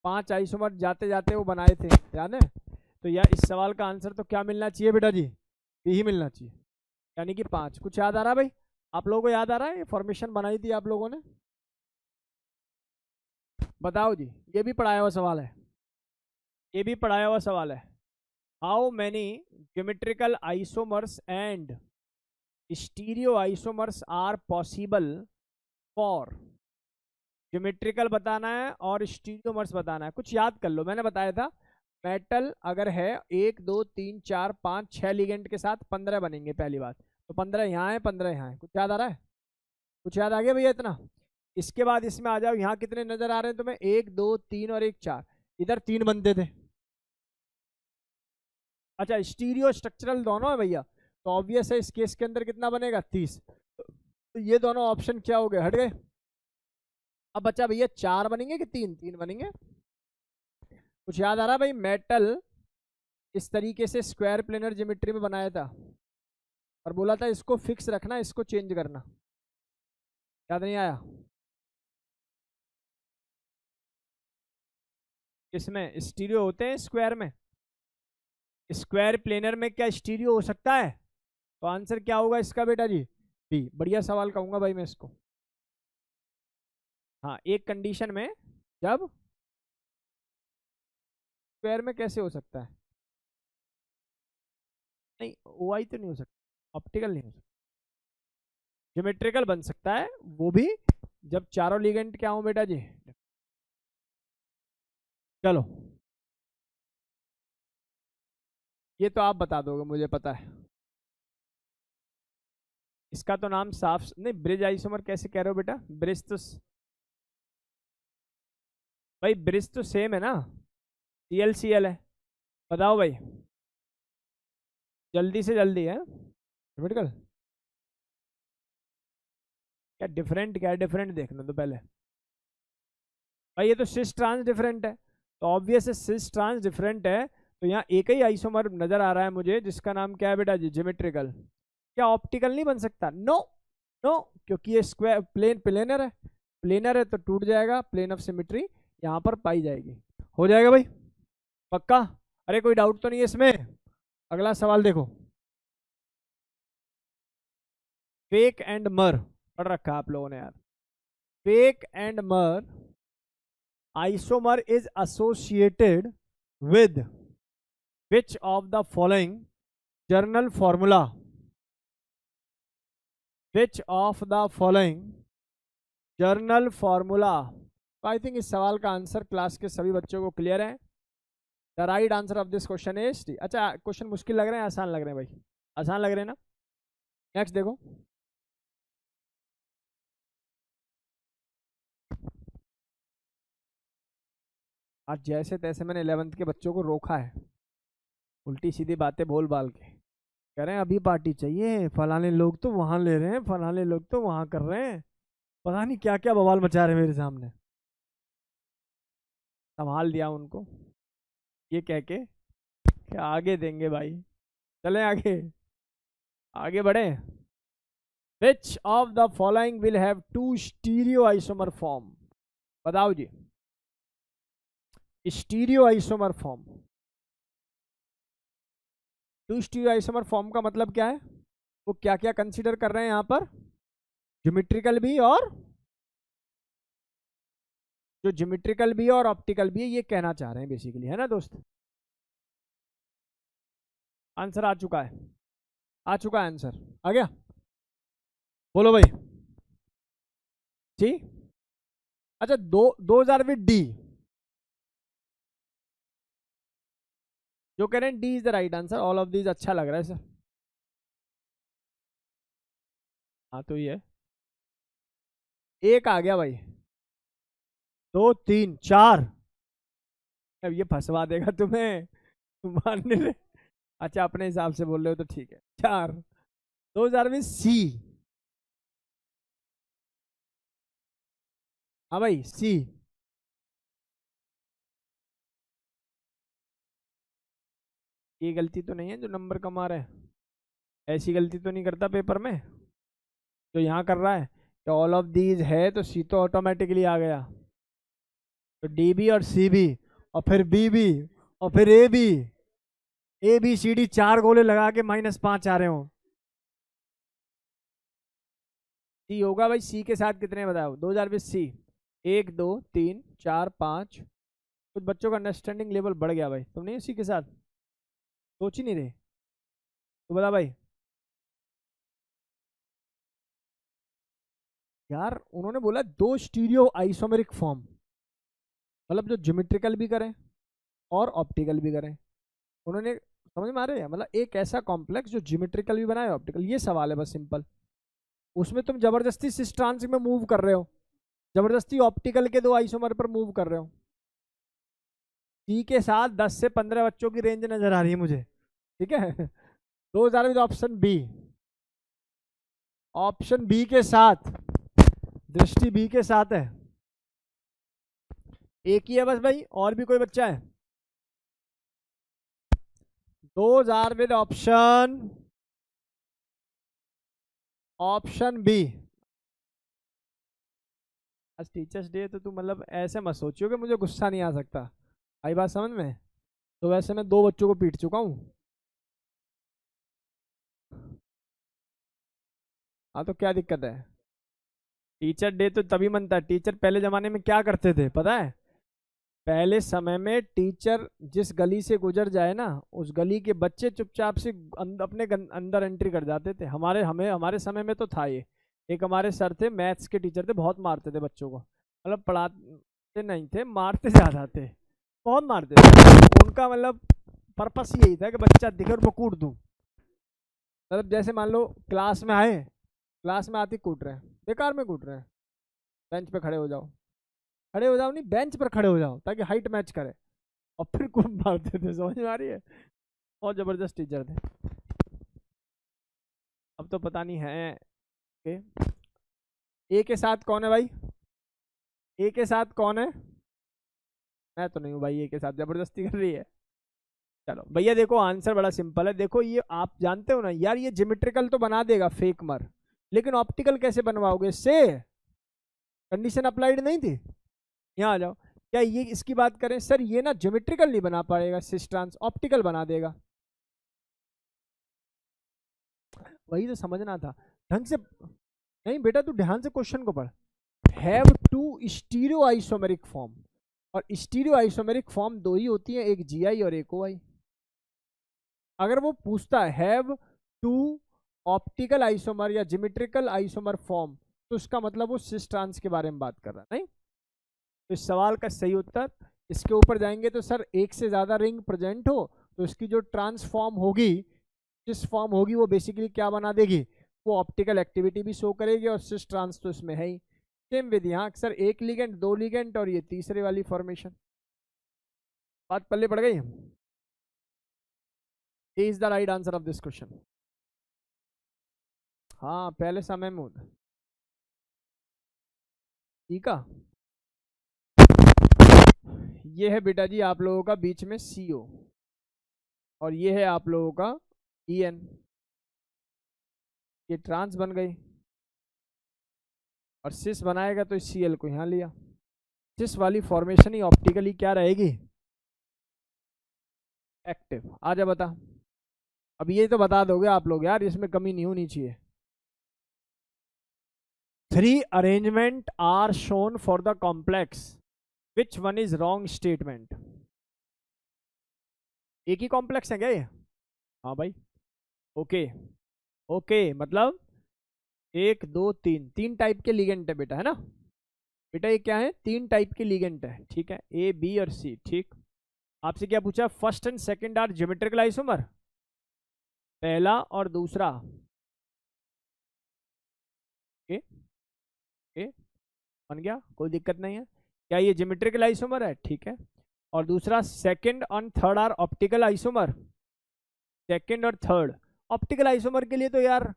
5 isomer जाते जाते वो बनाए थे, याद है? तो यार इस सवाल का आंसर तो क्या मिलना चाहिए बेटा जी? यही मिलना चाहिए, यानी कि 5। कुछ याद आ रहा है भाई? आप लोगों को याद आ रहा है? फॉर्मेशन बनाई थी आप लोगों ने, बताओ जी। ये भी पढ़ाया हुआ सवाल है, ये भी पढ़ाया हुआ सवाल है। How many geometrical isomers and stereo isomers are possible for, geometrical बताना है और स्टीरियोमर्स बताना है। कुछ याद कर लो, मैंने बताया था मेटल अगर है 1 2 3 4 5 6 लिगेंड के साथ 15 बनेंगे पहली बात, तो 15 यहाँ है 15 यहाँ है। कुछ याद आ रहा है? कुछ याद आ गया भैया इतना? इसके बाद इसमें आ जाओ, यहाँ कितने नजर आ रहे हैं तुम्हें? 1 2 3 और 1 4, इधर 3 बनते थे। अच्छा स्टीरियो स्ट्रक्चरल दोनों है भैया, तो ऑब्वियस है इस केस के अंदर कितना बनेगा? 30। तो ये दोनों ऑप्शन क्या हो गए? हट गए। अब बच्चा भैया 4 बनेंगे कि 3? 3 बनेंगे। कुछ याद आ रहा है भाई? मेटल इस तरीके से स्क्वायर प्लेनर ज्योमेट्री में बनाया था और बोला था इसको फिक्स रखना, इसको चेंज करना। याद नहीं आया? इसमें स्टीरियो होते हैं स्क्वायर में, स्क्वायर प्लेनर में क्या स्टीरियो हो सकता है? तो आंसर क्या होगा इसका बेटा जी? बी। बढ़िया सवाल कहूंगा भाई मैं इसको। हाँ, एक कंडीशन में, जब स्क्वायर में कैसे हो सकता है? नहीं, ओआई तो नहीं हो सकता, ऑप्टिकल नहीं हो सकता, ज्योमेट्रिकल बन सकता है वो भी जब चारों लिगेंड क्या हो बेटा जी। चलो, ये तो आप बता दोगे, मुझे पता है। इसका तो नाम साफ नहीं, ब्रिज आइसोमर कैसे कह रहे हो बेटा? ब्रिज तो भाई ब्रिज तो सेम है ना, CL है। बताओ भाई, जल्दी से जल्दी है। ज्योमेट्रिकल क्या डिफरेंट, क्या डिफरेंट देखना तो पहले भाई। ये तो सिस ट्रांस डिफरेंट है, तो ऑब्वियस है सिस ट्रांस डिफरेंट है, तो यहाँ एक ही आइसोमर नजर आ रहा है मुझे, जिसका नाम क्या है बेटा जी? ज्योमेट्रिकल। क्या ऑप्टिकल नहीं बन सकता? नो, नो, क्योंकि ये स्क्वायर प्लेनर है, प्लेनर है तो टूट जाएगा, प्लेन ऑफ सिमेट्री यहाँ पर पाई जाएगी। हो जाएगा भाई, पक्का? अरे कोई डाउट तो नहीं है इसमें? अगला सवाल देखो। फेक एंड मर पढ़ रखा है आप लोगों ने यार। फेक एंड मर isomer is associated with which of the following journal formula? Which of the following journal formula? तो आई थिंक इस सवाल का आंसर क्लास के सभी बच्चों को क्लियर है। The right answer of this question is D. अच्छा, क्वेश्चन मुश्किल लग रहे हैं आसान लग रहे हैं भाई? आसान लग रहे हैं ना? नेक्स्ट देखो। आज जैसे तैसे मैंने 11th के बच्चों को रोका है, उल्टी सीधी बातें बोल बाल के कह रहे हैं अभी पार्टी चाहिए, फलाने लोग तो वहां ले रहे हैं, फलाने लोग तो वहां कर रहे हैं, पता नहीं क्या क्या बवाल मचा रहे हैं मेरे सामने। संभाल दिया उनको ये कह के कि आगे देंगे भाई। चले आगे, आगे बढ़े। Which of the following will have two stereo isomer form? बताओ जी, stereo isomer form. Two stereo isomer form का मतलब क्या है? वो क्या क्या कंसीडर कर रहे हैं यहाँ पर? ज्योमेट्रिकल भी, और जो ज्योमेट्रिकल भी है और ऑप्टिकल भी है, ये कहना चाह रहे हैं बेसिकली, है ना दोस्त? आंसर आ चुका है, आ चुका है आंसर, आ गया? बोलो भाई। ठीक। अच्छा, 2000 विद डी, जो कह रहे हैं D is the right answer, all of these अच्छा लग रहा है सर। हाँ तो ये एक आ गया भाई, 2 3 4, अब ये फंसवा देगा तुम्हें, तुम मानने रहे। अच्छा, अपने हिसाब से बोल रहे हो तो ठीक है। 4, 2000 में सी। हाँ भाई, सी। ये गलती तो नहीं है जो नंबर कमा रहे हैं? ऐसी गलती तो नहीं करता पेपर में जो यहाँ कर रहा है कि ऑल ऑफ दीज है, तो सी तो ऑटोमेटिकली आ गया, तो डी भी और सी भी, और फिर बी भी, और फिर ए बी सी डी, 4 गोले लगा के -5 आ रहे हो। सी होगा भाई, सी के साथ कितने बताओ? 2020 सी, 1 2 3 4 5। कुछ बच्चों का अंडरस्टैंडिंग लेवल बढ़ गया भाई, तुम नहीं सी के साथ सोच ही नहीं रहे, तो बता भाई। यार उन्होंने बोला 2 स्टीरियो आइसोमेरिक फॉर्म, मतलब जो ज्योमेट्रिकल भी करें और ऑप्टिकल भी करें। उन्होंने, समझ में आ रहे हैं, मतलब एक ऐसा कॉम्प्लेक्स जो ज्योमेट्रिकल भी बनाए ऑप्टिकल, ये सवाल है बस सिंपल। उसमें तुम जबरदस्ती सिस्ट्रांस में मूव कर रहे हो, जबरदस्ती ऑप्टिकल के 2 आइसोमर पर मूव कर रहे हो। सी के साथ 10 से 15 बच्चों की रेंज नजर आ रही है मुझे, ठीक है। 2000 में ऑप्शन बी, ऑप्शन बी के साथ, दृष्टि बी के साथ है। एक ही है बस भाई, और भी कोई बच्चा है? 2000 विद ऑप्शन, ऑप्शन बी। आज टीचर्स डे तो तुम मतलब ऐसे मत सोचियो कि मुझे गुस्सा नहीं आ सकता, आई बात समझ में? तो वैसे मैं 2 बच्चों को पीट चुका हूँ, हाँ तो क्या दिक्कत है? टीचर डे तो तभी मनता है। टीचर पहले जमाने में क्या करते थे पता है? पहले समय में टीचर जिस गली से गुजर जाए ना, उस गली के बच्चे चुपचाप से अपने अंदर एंट्री कर जाते थे। हमारे समय में तो था ये। एक हमारे सर थे, मैथ्स के टीचर थे, बहुत मारते थे बच्चों को। मतलब पढ़ाते नहीं थे, मारते ज्यादा थे, बहुत मारते थे। उनका मतलब पर्पस यही था कि बच्चा दिखे और मैं कूट दूं। मतलब जैसे मान लो क्लास में आए, क्लास में आते कूट रहे हैं, बेकार में कूट रहे हैं। बेंच पे खड़े हो जाओ, खड़े हो जाओ नहीं, बेंच पर खड़े हो जाओ ताकि हाइट मैच करे, और फिर कूट मारते थे। समझ में आ रही है? बहुत जबरदस्त टीचर थे। अब तो पता नहीं है। ए के साथ कौन है भाई? ए के साथ कौन है? मैं तो नहीं हूँ भाई। ए के साथ जबरदस्ती कर रही है। चलो भैया देखो, आंसर बड़ा सिंपल है। देखो ये आप जानते हो ना यार, ये ज्योमेट्रिकल तो बना देगा फेक मर, लेकिन ऑप्टिकल कैसे बनवाओगे? से कंडीशन अप्लाइड नहीं थी। यहाँ आ जाओ। क्या ये इसकी बात करें सर, ये ना ज्योमेट्रिकल नहीं बना पाएगा सिस ट्रांस, ऑप्टिकल बना देगा। वही तो समझना था ढंग से। नहीं बेटा, तू ध्यान से क्वेश्चन को पढ़। Have two stereo isomeric form, और स्टीरियो आइसोमेरिक फॉर्म दो ही होती है, एक जीआई और एक ओआई। अगर वो पूछता है हैव टू ऑप्टिकल आइसोमर या ज्योमेट्रिकल आइसोमर फॉर्म, तो उसका मतलब वो सिस ट्रांस के बारे में बात कर रहा है। नहीं, तो इस सवाल का सही उत्तर, इसके ऊपर जाएंगे तो सर एक से ज्यादा रिंग प्रेजेंट हो तो इसकी जो ट्रांसफॉर्म होगी, सिस फॉर्म होगी, वो बेसिकली क्या बना देगी? वो ऑप्टिकल एक्टिविटी भी शो करेगी, और सिस ट्रांस तो इसमें है ही। सेम विधि यहाँ सर, एक लिगेंड, दो लिगेंड, और ये तीसरे वाली फॉर्मेशन। बात पल्ले पड़ गई। A is the right answer of this question. हाँ पहले समय में होता। ठीक है, ये है बेटा जी आप लोगों का बीच में सीओ, और ये है आप लोगों का ईएन। ये ट्रांस बन गई, और सिस बनाएगा तो इस सीएल को यहाँ लिया। सिस वाली फॉर्मेशन ही ऑप्टिकली क्या रहेगी? एक्टिव। आजा बता। अब ये तो बता दोगे आप लोग यार, इसमें कमी नहीं होनी चाहिए। 3 arrangement are shown for the complex, which one is wrong statement? एक ही कॉम्प्लेक्स है क्या ये? हाँ भाई। ओके, ओके मतलब 1 2 3, 3 टाइप के लिगेंट है बेटा, है ना? बेटा ये क्या है? 3 टाइप के लिगेंट है, ठीक है, ए बी और सी। ठीक, आपसे क्या पूछा? First and second are geometrical isomer, पहला और दूसरा। ओके ओके, बन गया, कोई दिक्कत नहीं है। क्या ये ज्योमेट्रिकल आइसोमर है? ठीक है। और दूसरा सेकंड और third are optical isomer, second और थर्ड। ऑप्टिकल आइसोमर के लिए तो यार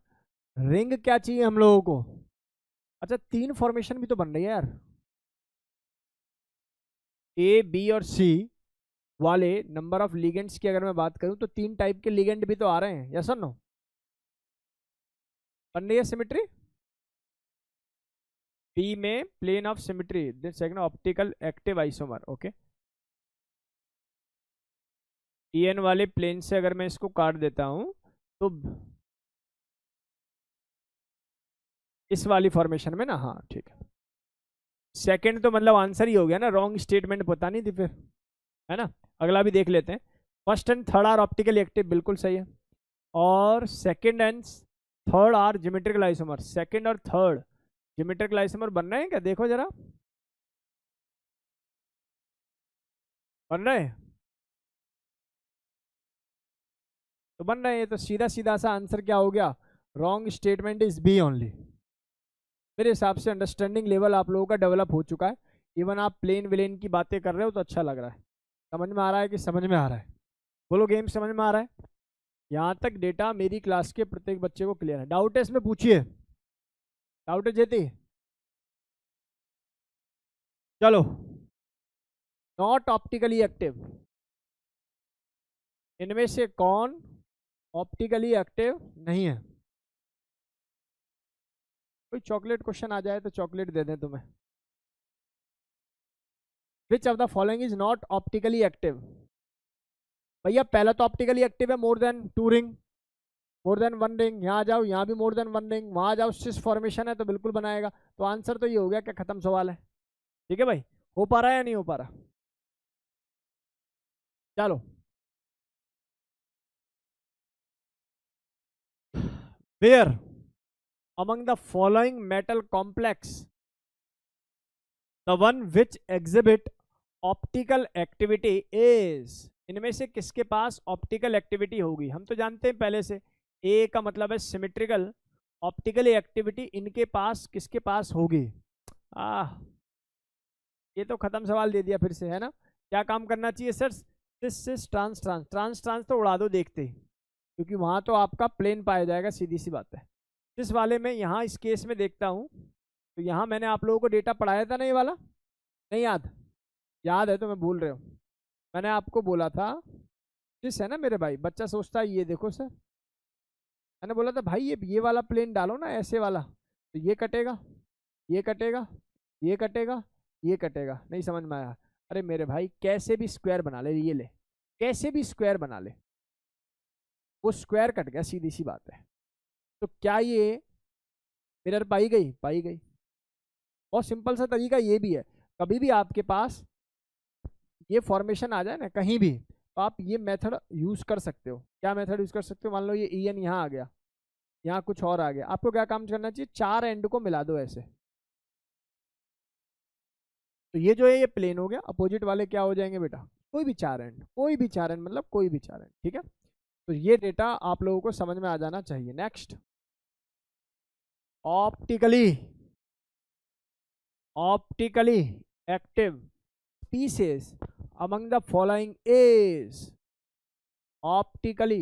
रिंग क्या चाहिए हम लोगों को? अच्छा 3 फॉर्मेशन भी तो बन रही है यार, ए बी और सी वाले नंबर ऑफ लिगेंड्स की अगर मैं बात करूं तो 3 टाइप के लिगेंड भी तो आ रहे हैं, यस और नो? बन रही है सिमेट्री। बी में plane of symmetry, second optical active isomer. Okay, EN वाले प्लेन से अगर मैं इसको काट देता हूं तो इस वाली फॉर्मेशन में ना, हाँ ठीक है। सेकंड तो मतलब आंसर ही हो गया ना, रॉन्ग स्टेटमेंट पता नहीं थी फिर, है ना? अगला भी देख लेते हैं। First and third are optical active, बिल्कुल सही है। और second and third are geometrical isomer, second और थर्ड ज्योमेट्रिकल आइसोमर बन रहे हैं क्या? देखो जरा, बन रहे हैं तो बन रहे हैं। तो सीधा सीधा सा आंसर क्या हो गया? Wrong statement is B only. मेरे हिसाब से अंडरस्टैंडिंग लेवल आप लोगों का डेवलप हो चुका है। इवन आप प्लेन विलेन की बातें कर रहे हो तो अच्छा लग रहा है। समझ में आ रहा है कि समझ में आ रहा है? बोलो, गेम समझ में आ रहा है? यहाँ तक डेटा मेरी क्लास के प्रत्येक बच्चे को क्लियर है। डाउट है इसमें? पूछिए, डाउट है जेती? चलो, नॉट ऑप्टिकली एक्टिव, इनमें से कौन ऑप्टिकली एक्टिव नहीं है? कोई चॉकलेट क्वेश्चन आ जाए तो चॉकलेट दे दें तुम्हें। विच of the following is not optically active? भैया पहला तो ऑप्टिकली एक्टिव है more than 2 ring, more than one ring, यहाँ जाओ यहाँ भी मोर देन वन रिंग, वहाँ जाओ सिस फॉर्मेशन है तो बिल्कुल बनाएगा। तो आंसर तो ये हो गया, क्या खत्म सवाल है। ठीक है भाई, हो पा रहा है या नहीं हो पा रहा। चलो, where among the following metal complex the one which exhibit optical activity is, इनमें से किसके पास ऑप्टिकल एक्टिविटी होगी। हम तो जानते हैं पहले से, ए का मतलब है सिमेट्रिकल, ऑप्टिकल एक्टिविटी इनके पास किसके पास होगी। ये तो खत्म सवाल दे दिया फिर से, है ना। क्या काम करना चाहिए sir, cis trans trans trans trans तो उड़ा दो देखते ही, क्योंकि वहां तो आपका प्लेन पाया जाएगा, सीधी सी बात है। इस वाले में यहाँ इस केस में देखता हूँ, तो यहाँ मैंने आप लोगों को डेटा पढ़ाया था ना, ये वाला नहीं याद, याद है तो मैं भूल रहे हूँ। मैंने आपको बोला था जिस है ना मेरे भाई, बच्चा सोचता है ये देखो सर, मैंने बोला था भाई ये वाला प्लेन डालो ना ऐसे वाला, तो ये कटेगा, ये कटेगा, ये कटेगा, ये कटेगा, नहीं समझ में आया। अरे मेरे भाई कैसे भी स्क्वायर बना ले, ये ले कैसे भी स्क्वायर बना ले, वो स्क्वायर कट गया, सीधी सी बात है। तो क्या ये मिरर पाई गई, पाई गई। बहुत सिंपल सा तरीका ये भी है, कभी भी आपके पास ये फॉर्मेशन आ जाए ना कहीं भी, तो आप ये मेथड यूज कर सकते हो। क्या मेथड यूज कर सकते हो, मान लो ये ई एन यहाँ आ गया, यहाँ कुछ और आ गया, आपको क्या काम करना चाहिए, चार एंड को मिला दो ऐसे, तो ये जो है ये प्लेन हो गया, अपोजिट वाले क्या हो जाएंगे बेटा, कोई भी चार एंड, कोई भी चार एंड मतलब कोई भी चार एंड। ठीक है, तो ये डेटा आप लोगों को समझ में आ जाना चाहिए। Next, optically active species among the following is, optically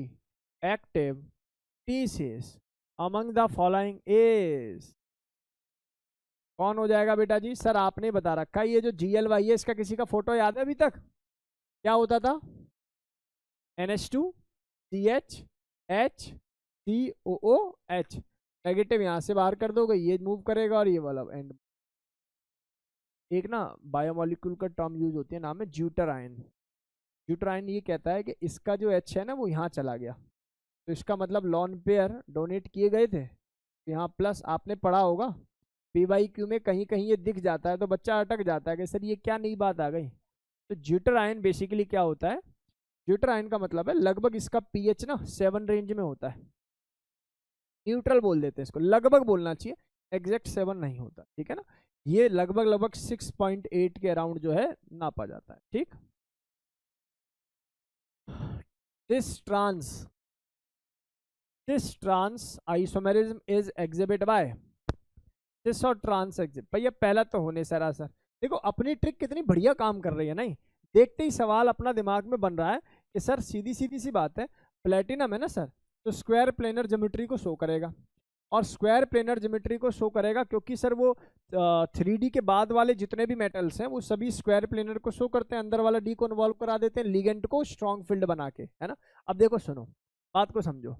active species among the following is, कौन हो जाएगा बेटा जी, सर आपने बता रखा है। ये जो GLY है इसका किसी का फोटो याद है अभी तक, क्या होता था, NH2 CH H COOH, negative यहां से बाहर कर दोगे, ये मूव करेगा और ये वाला एंड। एक ना बायोमोलिक्यूल का टर्म यूज होती है, नाम है ज्यूटराइन। ज्यूटराइन ये कहता है कि इसका जो H है ना वो यहाँ चला गया, तो इसका मतलब लॉन पेयर डोनेट किए गए थे, यहाँ प्लस आपने पढ़ा होगा PYQ में कहीं कहीं ये दिख जाता है, तो बच्चा अटक जाता है कि सर ये क्या नई बात आ गई। तो ज्यूटराइन बेसिकली क्या होता है, ज्यूटराइन का मतलब है लगभग इसका pH ना 7 रेंज में होता है, न्यूट्रल बोल देते हैं इसको, लगभग बोलना चाहिए, एग्जैक्ट 7 नहीं होता। ठीक है ना, ये लगभग लगभग 6.8 के अराउंड जो है नापा जाता है। ठीक, this trans isomerism is exhibit by, this और ट्रांस एग्जिबिट, भैया पहला तो होने सरासर, देखो अपनी ट्रिक कितनी बढ़िया काम कर रही है, नहीं देखते ही सवाल अपना दिमाग में बन रहा है कि सर सीधी सीधी सी बात है, प्लेटिनम है ना सर, तो स्क्वायर प्लेनर ज्योमेट्री को शो करेगा, और स्क्वायर प्लेनर ज्योमेट्री को शो करेगा क्योंकि सर वो 3D के बाद वाले जितने भी मेटल्स हैं वो सभी स्क्वायर प्लेनर को शो करते हैं, अंदर वाला डी को इन्वॉल्व करा देते हैं लिगेंड को स्ट्रॉन्ग फील्ड बना के, है ना। अब देखो सुनो बात को समझो,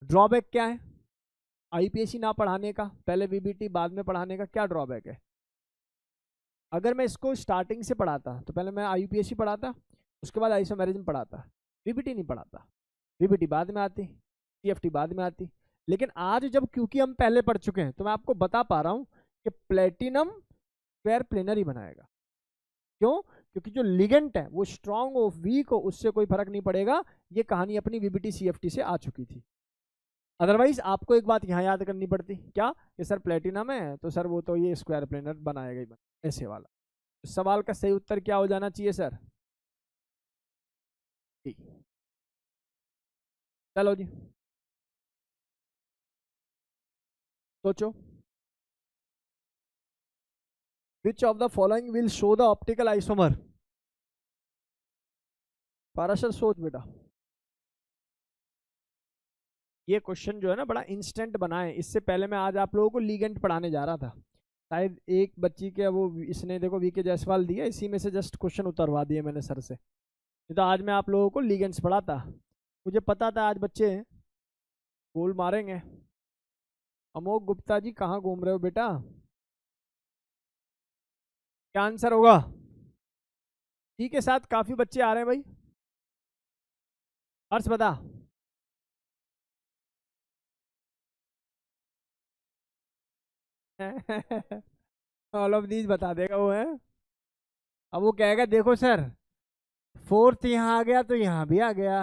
ड्रॉबैक क्या है IPSC ना पढ़ाने का, पहले VBT बाद में पढ़ाने का, क्या ड्रॉबैक है। अगर मैं इसको स्टार्टिंग से पढ़ाता तो पहले मैं IPSC पढ़ाता, उसके बाद आइसोमेरिज्म पढ़ाता, VBT नहीं पढ़ाता, VBT बाद में आती, TFT बाद में आती। लेकिन आज जब क्योंकि हम पहले पढ़ चुके हैं तो मैं आपको बता पा रहा हूं कि प्लेटिनम स्क्वायर प्लेनर ही बनाएगा। क्यों, क्योंकि जो लिगेंट है वो स्ट्रॉन्ग हो वीक हो उससे कोई फर्क नहीं पड़ेगा, ये कहानी अपनी VBT CFT से आ चुकी थी। अदरवाइज आपको एक बात यहाँ याद करनी पड़ती, क्या कि सर प्लेटिनम है तो सर वो तो ये स्क्वायर प्लेनर बनाएगा ही ऐसे वाला। तो सवाल का सही उत्तर क्या हो जाना चाहिए सर, चलो जी सोचो, विच of the following will show the optical isomer, Parashar सोच बेटा। ये क्वेश्चन जो है ना बड़ा इंस्टेंट बना है, इससे पहले मैं आज आप लोगों को लीगेंट पढ़ाने जा रहा था, शायद एक बच्ची के वो इसने देखो VK जायसवाल दिया, इसी में से जस्ट क्वेश्चन उतरवा दिए मैंने सर से, तो आज मैं आप लोगों को लीगेंट्स पढ़ाता, मुझे पता था आज बच्चे गोल मारेंगे। अमोक गुप्ता जी कहाँ घूम रहे हो बेटा, क्या आंसर होगा, टी के साथ काफी बच्चे आ रहे हैं भाई, हर्ष बता ऑल ऑफ दीज बता देगा वो है। अब वो कहेगा देखो सर, फोर्थ यहाँ आ गया तो यहाँ भी आ गया।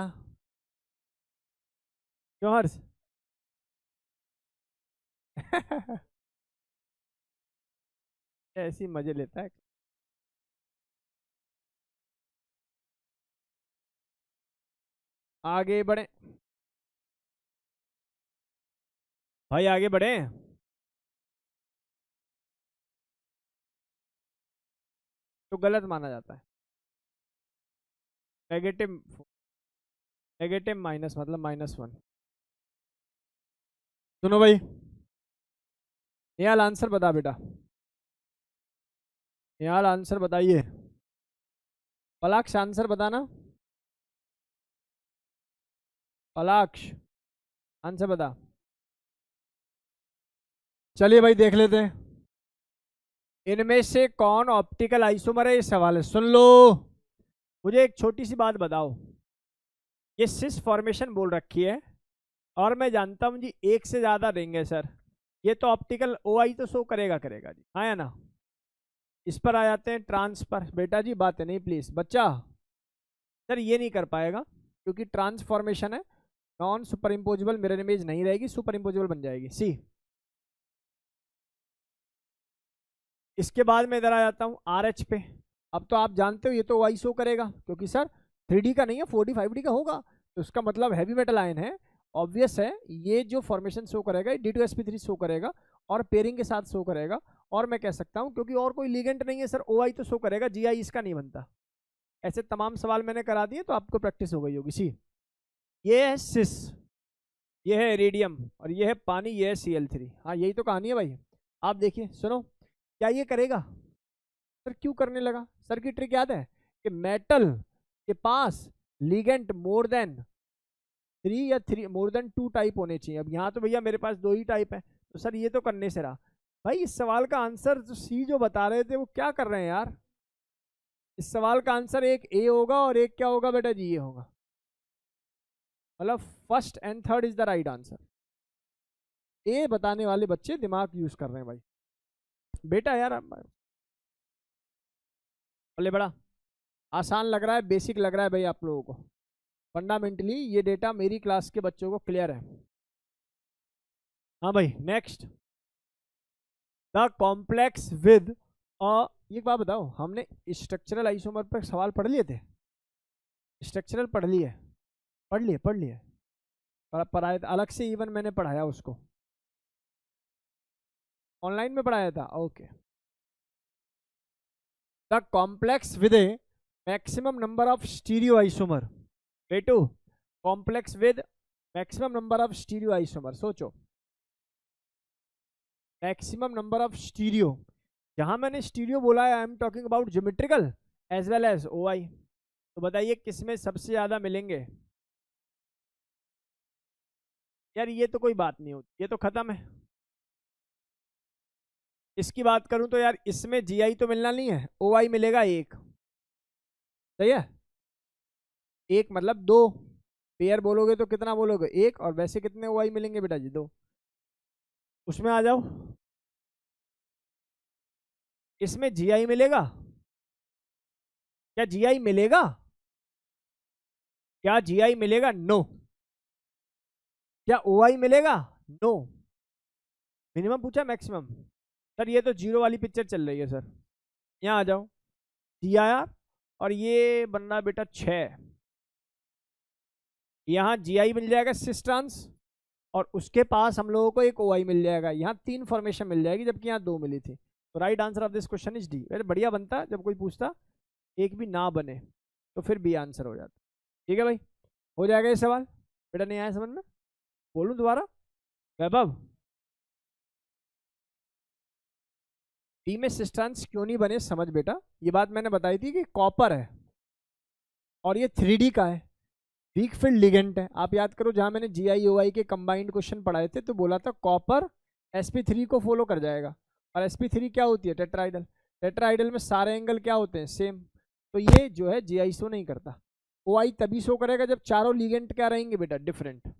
क्यों हर्ष? ऐसी मजे लेता है। आगे बढ़े भाई, आगे बढ़े। तो गलत माना जाता है। नेगेटिव, नेगेटिव माइनस मतलब -1। सुनो भाई, निहाल आंसर बता बेटा, निहाल आंसर बताइए। पलाक्ष आंसर बताना, पलाक्ष आंसर बता। चलिए भाई देख लेते हैं, इनमें से कौन ऑप्टिकल आइसोमर है, ये सवाल है, सुन लो। मुझे एक छोटी सी बात बताओ, ये सिस फॉर्मेशन बोल रखी है और मैं जानता हूं जी एक से ज्यादा देंगे सर, ये तो ऑप्टिकल OI तो शो करेगा करेगा जी, हाँ या ना। इस पर आ जाते हैं ट्रांस पर, बेटा जी बात है नहीं प्लीज बच्चा। सर ये नहीं कर पाएगा क्योंकि ट्रांसफॉर्मेशन है, non super imposable mirror image नहीं रहेगी, सुपर इम्पोजिबल बन जाएगी सी। इसके बाद मैं इधर आ जाता हूँ RH पे। अब तो आप जानते हो ये तो OI शो करेगा क्योंकि सर 3D का नहीं है, 4D 5D का होगा, तो इसका मतलब हैवी मेटल आयन है, ऑब्वियस है ये जो फॉर्मेशन शो करेगा D2sp3 शो करेगा और पेयरिंग के साथ शो करेगा। और मैं कह सकता हूँ क्योंकि और कोई लिगेंड नहीं है सर, OI तो शो करेगा, GI इसका नहीं बनता। ऐसे तमाम सवाल मैंने करा दिए तो आपको प्रैक्टिस हो गई होगी सी। ये है सिस, ये है इरिडियम और ये है पानी, ये है Cl3। हाँ यही तो कहानी है भाई। आप देखिए सुनो, क्या ये करेगा सर, क्यों करने लगा सर, की ट्रिक याद है कि मेटल के पास लिगेंड मोर देन 3 या 2 टाइप होने चाहिए। अब यहाँ तो भैया मेरे पास 2 ही टाइप है, तो सर ये तो करने से रहा। भाई इस सवाल का आंसर जो सी जो बता रहे थे वो क्या कर रहे हैं यार, इस सवाल का आंसर एक ए होगा और एक क्या होगा बेटा जी, ये होगा, मतलब first and third is the right answer. A बताने वाले बच्चे दिमाग यूज कर रहे हैं भाई बेटा यार। बोले बड़ा आसान लग रहा है, बेसिक लग रहा है भाई आप लोगों को, फंडामेंटली ये डेटा मेरी क्लास के बच्चों को क्लियर है। हाँ भाई नेक्स्ट, द कॉम्प्लेक्स विद, और एक बात बताओ, हमने स्ट्रक्चरल आइसोमर पर सवाल पढ़ लिए थे, स्ट्रक्चरल पढ़ लिए, पढ़ लिए पढ़ाया था अलग से, इवन मैंने पढ़ाया उसको, ऑनलाइन में पढ़ाया था okay. The complex with a maximum number of stereo isomer, बेटू complex with maximum number of stereo isomer, सोचो मैक्सिमम नंबर ऑफ स्टीरियो, जहां मैंने स्टीरियो बोला है I am talking about geometrical as well as OI। तो बताइए किसमें सबसे ज्यादा मिलेंगे यार, ये तो कोई बात नहीं होती, ये तो खत्म है। इसकी बात करूं तो यार इसमें GI तो मिलना नहीं है, OI मिलेगा एक, सही है, एक मतलब 2 पेयर बोलोगे तो कितना बोलोगे एक, और वैसे कितने OI मिलेंगे बेटा जी 2। उसमें आ जाओ, इसमें GI मिलेगा, क्या GI मिलेगा, क्या GI मिलेगा, नो। क्या OI मिलेगा, नो। मिनिमम पूछा मैक्सिमम, सर ये तो जीरो वाली पिक्चर चल रही है सर। यहाँ आ जाओ, GIR और ये बनना बेटा 6, यहाँ GI मिल जाएगा सिस्ट्रांस और उसके पास हम लोगों को एक OI मिल जाएगा, यहाँ 3 फॉर्मेशन मिल जाएगी जबकि यहाँ 2 मिली थी। तो right answer of this question is D. अरे बढ़िया बनता जब कोई पूछता एक भी ना बने तो फिर बी आंसर हो जाता। ठीक है भाई, हो जाएगा ये सवाल, बेटा नहीं आया समझ में, बोलूं दोबारा वैभव, डी में सिस्टेंस क्यों नहीं बने समझ बेटा, ये बात मैंने बताई थी कि कॉपर है और ये 3D का है, वीक फील्ड लिगेंड है। आप याद करो जहां मैंने GI OI के कंबाइंड क्वेश्चन पढ़ाए थे तो बोला था कॉपर sp3 को फॉलो कर जाएगा, और sp3 क्या होती है, टेट्राइडल, टेट्राइडल में सारे एंगल क्या होते हैं सेम, तो ये जो है GI शो नहीं करता, OI तभी शो करेगा जब चारों लिगेंड क्या रहेंगे बेटा, डिफरेंट।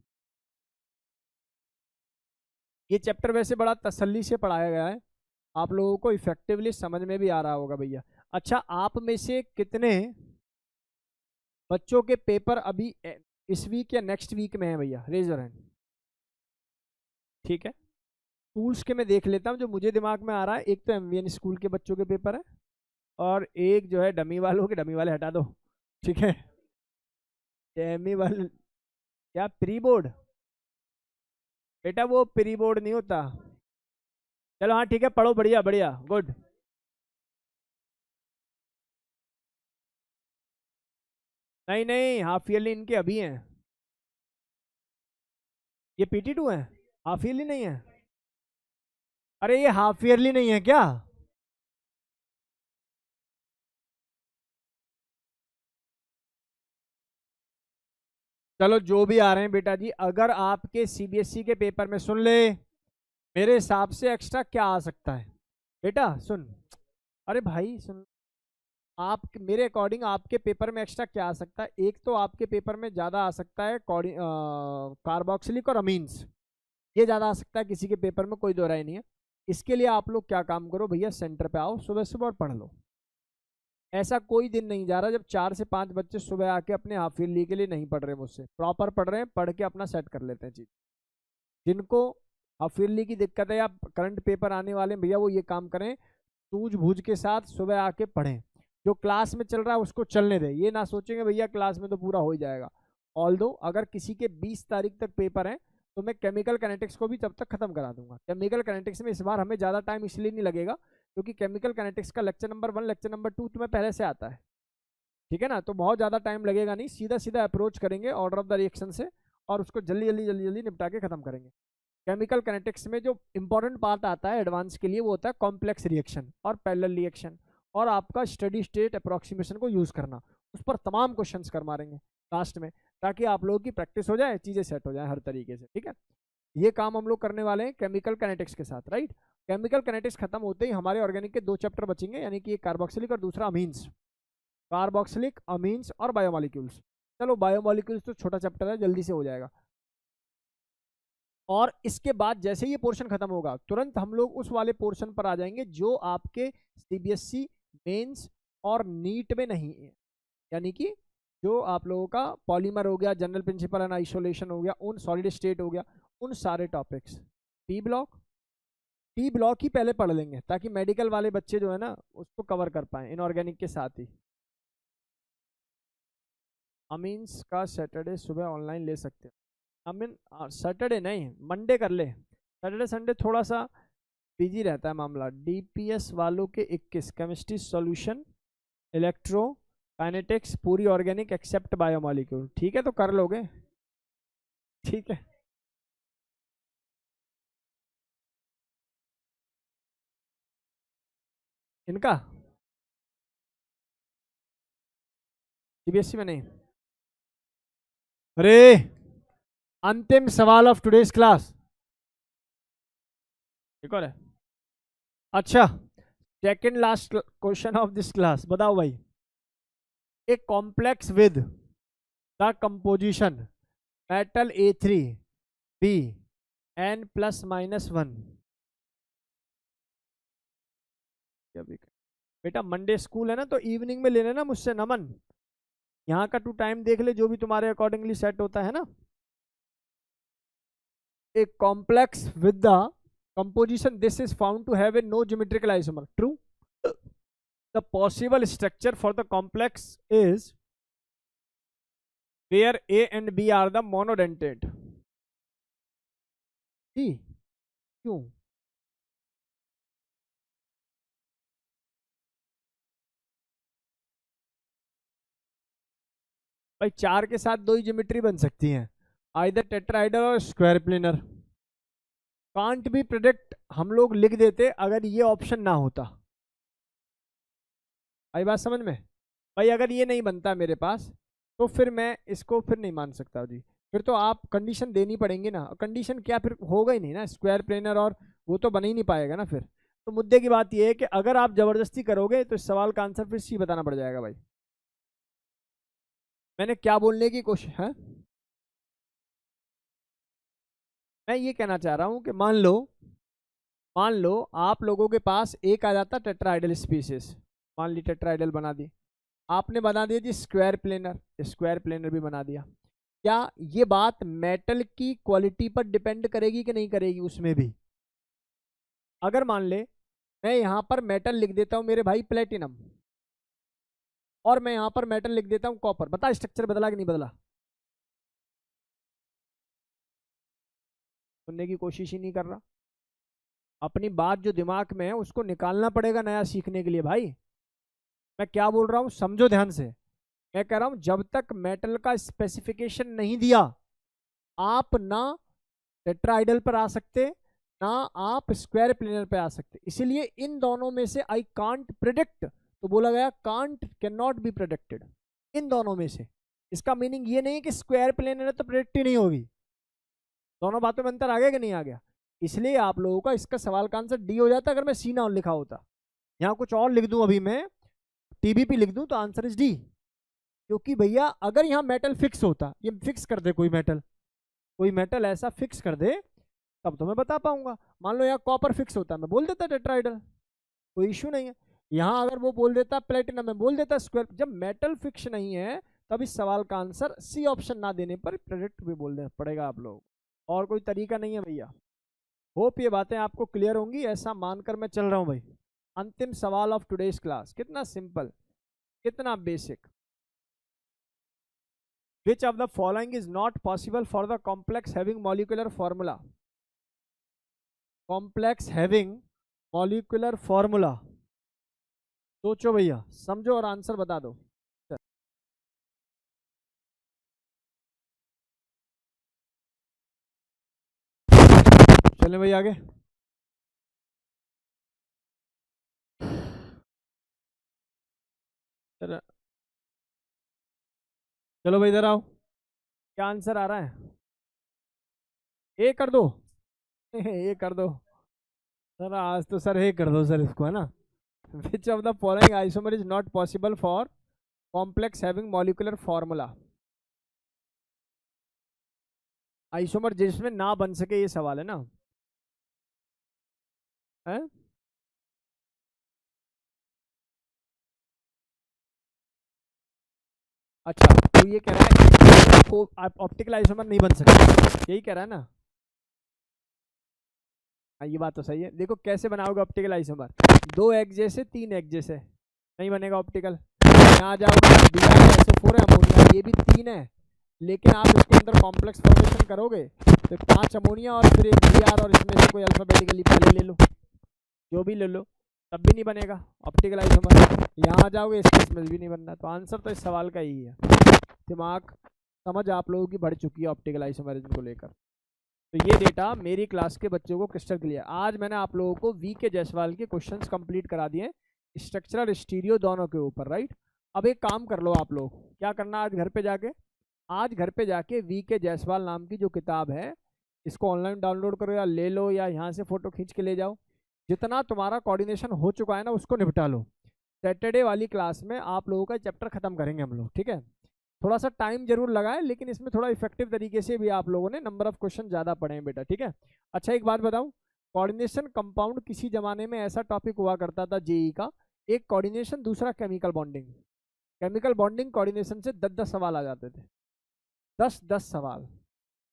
ये चैप्टर वैसे बड़ा तसल्ली से पढ़ाया गया है, आप लोगों को इफेक्टिवली समझ में भी आ रहा होगा भैया। अच्छा, आप में से कितने बच्चों के पेपर अभी इस वीक या नेक्स्ट वीक में है भैया? Raise your hand. ठीक है, स्कूल्स के मैं देख लेता हूँ जो मुझे दिमाग में आ रहा है। एक तो एमवीएन स्कूल के बच्चों के पेपर है, और एक जो है डमी वालों के, डमी वाले हटा दो, ठीक है, डमी वाले। क्या प्री बोर्ड? बेटा वो प्री बोर्ड नहीं होता। चलो हाँ ठीक है, पढ़ो, बढ़िया बढ़िया, गुड। नहीं नहीं, हाफ ईयरली इनके अभी हैं। ये PT2 है, हाफ ईयरली नहीं है। अरे ये हाफ ईयरली नहीं है क्या? चलो जो भी आ रहे हैं बेटा जी, अगर आपके CBSE के पेपर में, सुन ले, मेरे हिसाब से एक्स्ट्रा क्या आ सकता है बेटा, सुन। अरे भाई सुन, आप मेरे अकॉर्डिंग आपके पेपर में एक्स्ट्रा क्या आ सकता है? एक तो आपके पेपर में ज़्यादा आ सकता है कार्बोक्सिलिक और अमीन्स, ये ज़्यादा आ सकता है किसी के पेपर में, कोई दो राय नहीं है। इसके लिए आप लोग क्या काम करो भैया, सेंटर पे आओ सुबह सुबह और पढ़ लो। ऐसा कोई दिन नहीं जा रहा जब 4 से 5 बच्चे सुबह आके अपने हाफ ईयरली के लिए नहीं पढ़ रहे, मुझसे प्रॉपर पढ़ रहे हैं, पढ़ के अपना सेट कर लेते हैं चीज। जिनको हाफ ईयरली की दिक्कत है या करंट पेपर आने वाले हैं भैया, वो ये काम करें, सूझबूझ के साथ सुबह आके पढ़ें। जो क्लास में चल रहा है उसको चलने दें, ये ना सोचेंगे भैया क्लास में तो पूरा हो ही जाएगा। ऑल दो अगर किसी के 20 तारीख तक पेपर है, तो मैं केमिकल कैनेटिक्स को भी तब तक खत्म करा दूंगा। केमिकल कैनेटिक्स में इस बार हमें ज़्यादा टाइम इसलिए नहीं लगेगा क्योंकि केमिकल कैनेटिक्स का लेक्चर नंबर 1 लेक्चर नंबर 2 तुम्हें पहले से आता है, ठीक है ना, तो बहुत ज़्यादा टाइम लगेगा नहीं, सीधा सीधा अप्रोच करेंगे ऑर्डर ऑफ द रिएक्शन से, और उसको जल्दी जल्दी जल्दी जल्दी निपटा के खत्म करेंगे। केमिकल कैनेटिक्स में जो इंपॉर्टेंट पार्ट आता है एडवांस के लिए, वो होता है कॉम्प्लेक्स रिएक्शन और पैरेलल रिएक्शन, और आपका स्टडी स्टेट अप्रोक्सीमेशन को यूज करना। उस पर तमाम क्वेश्चंस कर मारेंगे लास्ट में, ताकि आप लोगों की प्रैक्टिस हो जाए, चीजें सेट हो जाए हर तरीके से, ठीक है। ये काम हम लोग करने वाले हैं केमिकल कैनेटिक्स के साथ, राइट। केमिकल कैनेटिक्स खत्म होते ही हमारे ऑर्गेनिक के 2 चैप्टर बचेंगे, यानी कि एक कार्बोक्सिलिक और दूसरा अमीन्स। कार्बोक्सिलिक, अमीन्स और बायोमोलिक्यूल्स। चलो बायोमोलिक्यूल्स तो छोटा चैप्टर है, जल्दी से हो जाएगा। और इसके बाद जैसे ये पोर्शन खत्म होगा, तुरंत हम लोग उस वाले पोर्शन पर आ जाएंगे जो आपके CBSE मेंस और नीट में नहीं है, यानी कि जो आप लोगों का पॉलीमर हो गया, जनरल प्रिंसिपल एंड आइसोलेशन हो गया, उन सॉलिड स्टेट हो गया, उन सारे टॉपिक्स। टी ब्लॉक ही पहले पढ़ लेंगे ताकि मेडिकल वाले बच्चे जो है ना उसको कवर कर पाए इनऑर्गेनिक के साथ ही। अमीन्स का सैटरडे सुबह ऑनलाइन ले सकते हैं। अमीन सैटरडे नहीं, मंडे कर ले, सैटरडे संडे थोड़ा सा बिजी रहता है मामला। DPS वालों के 21 केमिस्ट्री सॉल्यूशन, इलेक्ट्रो काइनेटिक्स पूरी ऑर्गेनिक एक्सेप्ट बायोमोलिक्यूल, ठीक है तो कर लोगे, ठीक है। इनका CBSE में नहीं। अरे अंतिम सवाल ऑफ टुडेज क्लास, ठीक है। अच्छा, second last question of this class, बताओ भाई। A complex with the composition metal A3B N+-1। बेटा मंडे स्कूल है ना, तो इवनिंग में ले लेना मुझसे, नमन। यहाँ का तू टाइम देख ले जो भी तुम्हारे अकॉर्डिंगली सेट होता है ना। A complex with the composition this is found to have a no geometrical isomer, true. The possible structure for the complex is where A and B are the monodentate। जी क्यों? भाई 4 के साथ 2 ही geometry बन सकती हैं, आइदर टेट्राहाइडल और square planar. Can't be predict हम लोग लिख देते अगर ये ऑप्शन ना होता। आई बात समझ में? भाई अगर ये नहीं बनता मेरे पास, तो फिर मैं इसको फिर नहीं मान सकता जी। फिर तो आप कंडीशन देनी पड़ेंगी ना, कंडीशन क्या फिर होगा ही नहीं ना, स्क्वायर प्लेनर और वो तो बन ही नहीं पाएगा ना फिर। तो मुद्दे की बात ये है कि अगर आप जबरदस्ती करोगे तो इस सवाल का आंसर फिर सी बताना पड़ जाएगा भाई। मैंने क्या बोलने की कोशिश है, मैं ये कहना चाह रहा हूं कि मान लो मान लो आप लोगों के पास एक आ जाता टेट्राइडल स्पीसीज, मान ली टेट्राइडल बना दी, आपने बना दिया जी स्क्वायर प्लेनर, स्क्वायर प्लेनर भी बना दिया। क्या ये बात मेटल की क्वालिटी पर डिपेंड करेगी कि नहीं करेगी? उसमें भी अगर मान ले मैं यहां पर मेटल लिख देता हूं मेरे भाई प्लेटिनम, और मैं यहां पर मेटल लिख देता हूं कॉपर, बता स्ट्रक्चर बदला कि नहीं बदला? सुनने की कोशिश ही नहीं कर रहा। अपनी बात जो दिमाग में है उसको निकालना पड़ेगा नया सीखने के लिए भाई। मैं क्या बोल रहा हूं समझो ध्यान से। मैं कह रहा हूं जब तक मेटल का स्पेसिफिकेशन नहीं दिया आप ना टेट्राइडल पर आ सकते ना आप स्क्वायर प्लेनर पे आ सकते। इसीलिए इन दोनों में से आई कांट प्रिडिक्ट, तो बोला गया can't can not be predicted, इन दोनों में से। इसका मीनिंग ये नहीं कि स्क्वायर प्लेनर है तो प्रिडिक्ट ही नहीं होगी। दोनों बातों में अंतर आ गया कि नहीं आ गया? इसलिए आप लोगों का इसका सवाल का आंसर डी हो जाता अगर मैं सी ना लिखा होता। यहाँ कुछ और लिख दूं, अभी मैं टीबीपी लिख दूं तो आंसर इज डी। क्योंकि भैया अगर यहाँ मेटल फिक्स होता, ये फिक्स कर दे कोई मेटल ऐसा फिक्स कर दे तब तो मैं बता पाऊंगा। मान लो यहाँ कॉपर फिक्स होता मैं बोल देता टेट्राइडल, कोई इश्यू नहीं है। यहाँ अगर वो बोल देता प्लेटिनम में बोल देता स्क्वायर। जब मेटल फिक्स नहीं है तब इस सवाल का आंसर सी ऑप्शन ना देने पर प्रेडिक्ट भी बोलना पड़ेगा आप लोग, और कोई तरीका नहीं है भैया। होप ये बातें आपको क्लियर होंगी, ऐसा मानकर मैं चल रहा हूँ भाई। अंतिम सवाल ऑफ टुडेज क्लास, कितना सिंपल, कितना basic. Which of the following is not possible for the complex having molecular formula? Complex having molecular formula। सोचो भैया, समझो और आंसर बता दो। चले भाई आगे। चलो भाई इधर आओ, क्या आंसर आ रहा है? ए कर दो ए कर दो सर, आज तो सर ए कर दो सर इसको, है ना। विच of the following isomer is not possible for complex having molecular formula? Isomer जिसमें ना बन सके, ये सवाल है ना, है? अच्छा तो ये कह रहा है ऑप्टिकल आइसोमर नहीं बन सकता, यही कह रहा है ना? हाँ ये बात तो सही है। देखो कैसे बनाओगे ऑप्टिकल आइसोमर, 2 एग जैसे 3 एग जैसे नहीं बनेगा ऑप्टिकल। यहाँ जाओगे BrSO4 अमोनिया, ये भी 3 है, लेकिन आप इसके अंदर कॉम्प्लेक्स फॉर्मेशन करोगे तो 5 अमोनिया और फिर एक Br, और इसमें से कोई अल्फाबेटिकली पहले ले लो, जो भी ले लो, तब भी नहीं बनेगा ऑप्टिकल आइसोमर। यहाँ जाओगे इसके इसमें भी नहीं बनना। तो आंसर तो इस सवाल का यही है। दिमाग समझ आप लोगों की बढ़ चुकी है ऑप्टिकल आइसोमेरिज्म को लेकर। तो ये डेटा मेरी क्लास के बच्चों को क्रिस्टल क्लियर। आज मैंने आप लोगों को VK जायसवाल के क्वेश्चंस कंप्लीट करा दिए स्ट्रक्चरल स्टीरियो दोनों के ऊपर, राइट। अब एक काम कर लो आप लोग, क्या करना आज घर पे जाके, आज घर पे जाके VK जायसवाल नाम की जो किताब है इसको ऑनलाइन डाउनलोड करो या ले लो, या यहाँ से फोटो खींच के ले जाओ। जितना तुम्हारा कोऑर्डिनेशन हो चुका है ना उसको निपटा लो। सैटरडे वाली क्लास में आप लोगों का चैप्टर खत्म करेंगे हम लोग, ठीक है। थोड़ा सा टाइम जरूर लगा है लेकिन इसमें थोड़ा इफेक्टिव तरीके से भी आप लोगों ने नंबर ऑफ क्वेश्चन ज़्यादा पढ़े हैं बेटा, ठीक है। अच्छा एक बात बताऊं, कोऑर्डिनेशन कंपाउंड किसी जमाने में ऐसा टॉपिक हुआ करता था जेई का, एक कोऑर्डिनेशन दूसरा chemical bonding. Chemical bonding coordination से 10-10 सवाल आ जाते थे, 10-10 सवाल।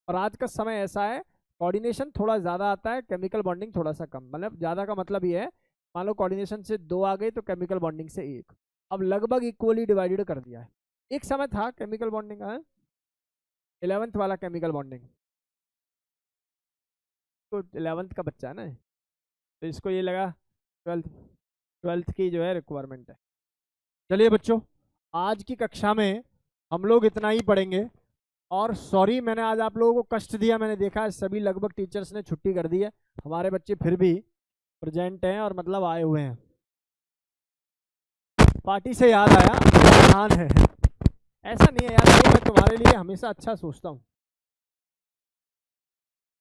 और आज का समय ऐसा है कोऑर्डिनेशन थोड़ा ज़्यादा आता है, केमिकल बॉन्डिंग थोड़ा सा कम। मतलब ज़्यादा का मतलब ये है, मान लो कोऑर्डिनेशन से 2 आ गए तो केमिकल बॉन्डिंग से 1, अब लगभग इक्वली डिवाइडेड कर दिया है। एक समय था केमिकल बॉन्डिंग का 11th वाला केमिकल बॉन्डिंग, तो 11th का बच्चा है ना, तो इसको ये लगा 12th की जो है रिक्वायरमेंट है। चलिए बच्चों, आज की कक्षा में हम लोग इतना ही पढ़ेंगे। और सॉरी मैंने आज आप लोगों को कष्ट दिया, मैंने देखा है सभी लगभग टीचर्स ने छुट्टी कर दी है, हमारे बच्चे फिर भी प्रेजेंट हैं और मतलब आए हुए हैं। पार्टी से याद आया, महान है, ऐसा नहीं है यार, मैं तुम्हारे लिए हमेशा अच्छा सोचता हूँ।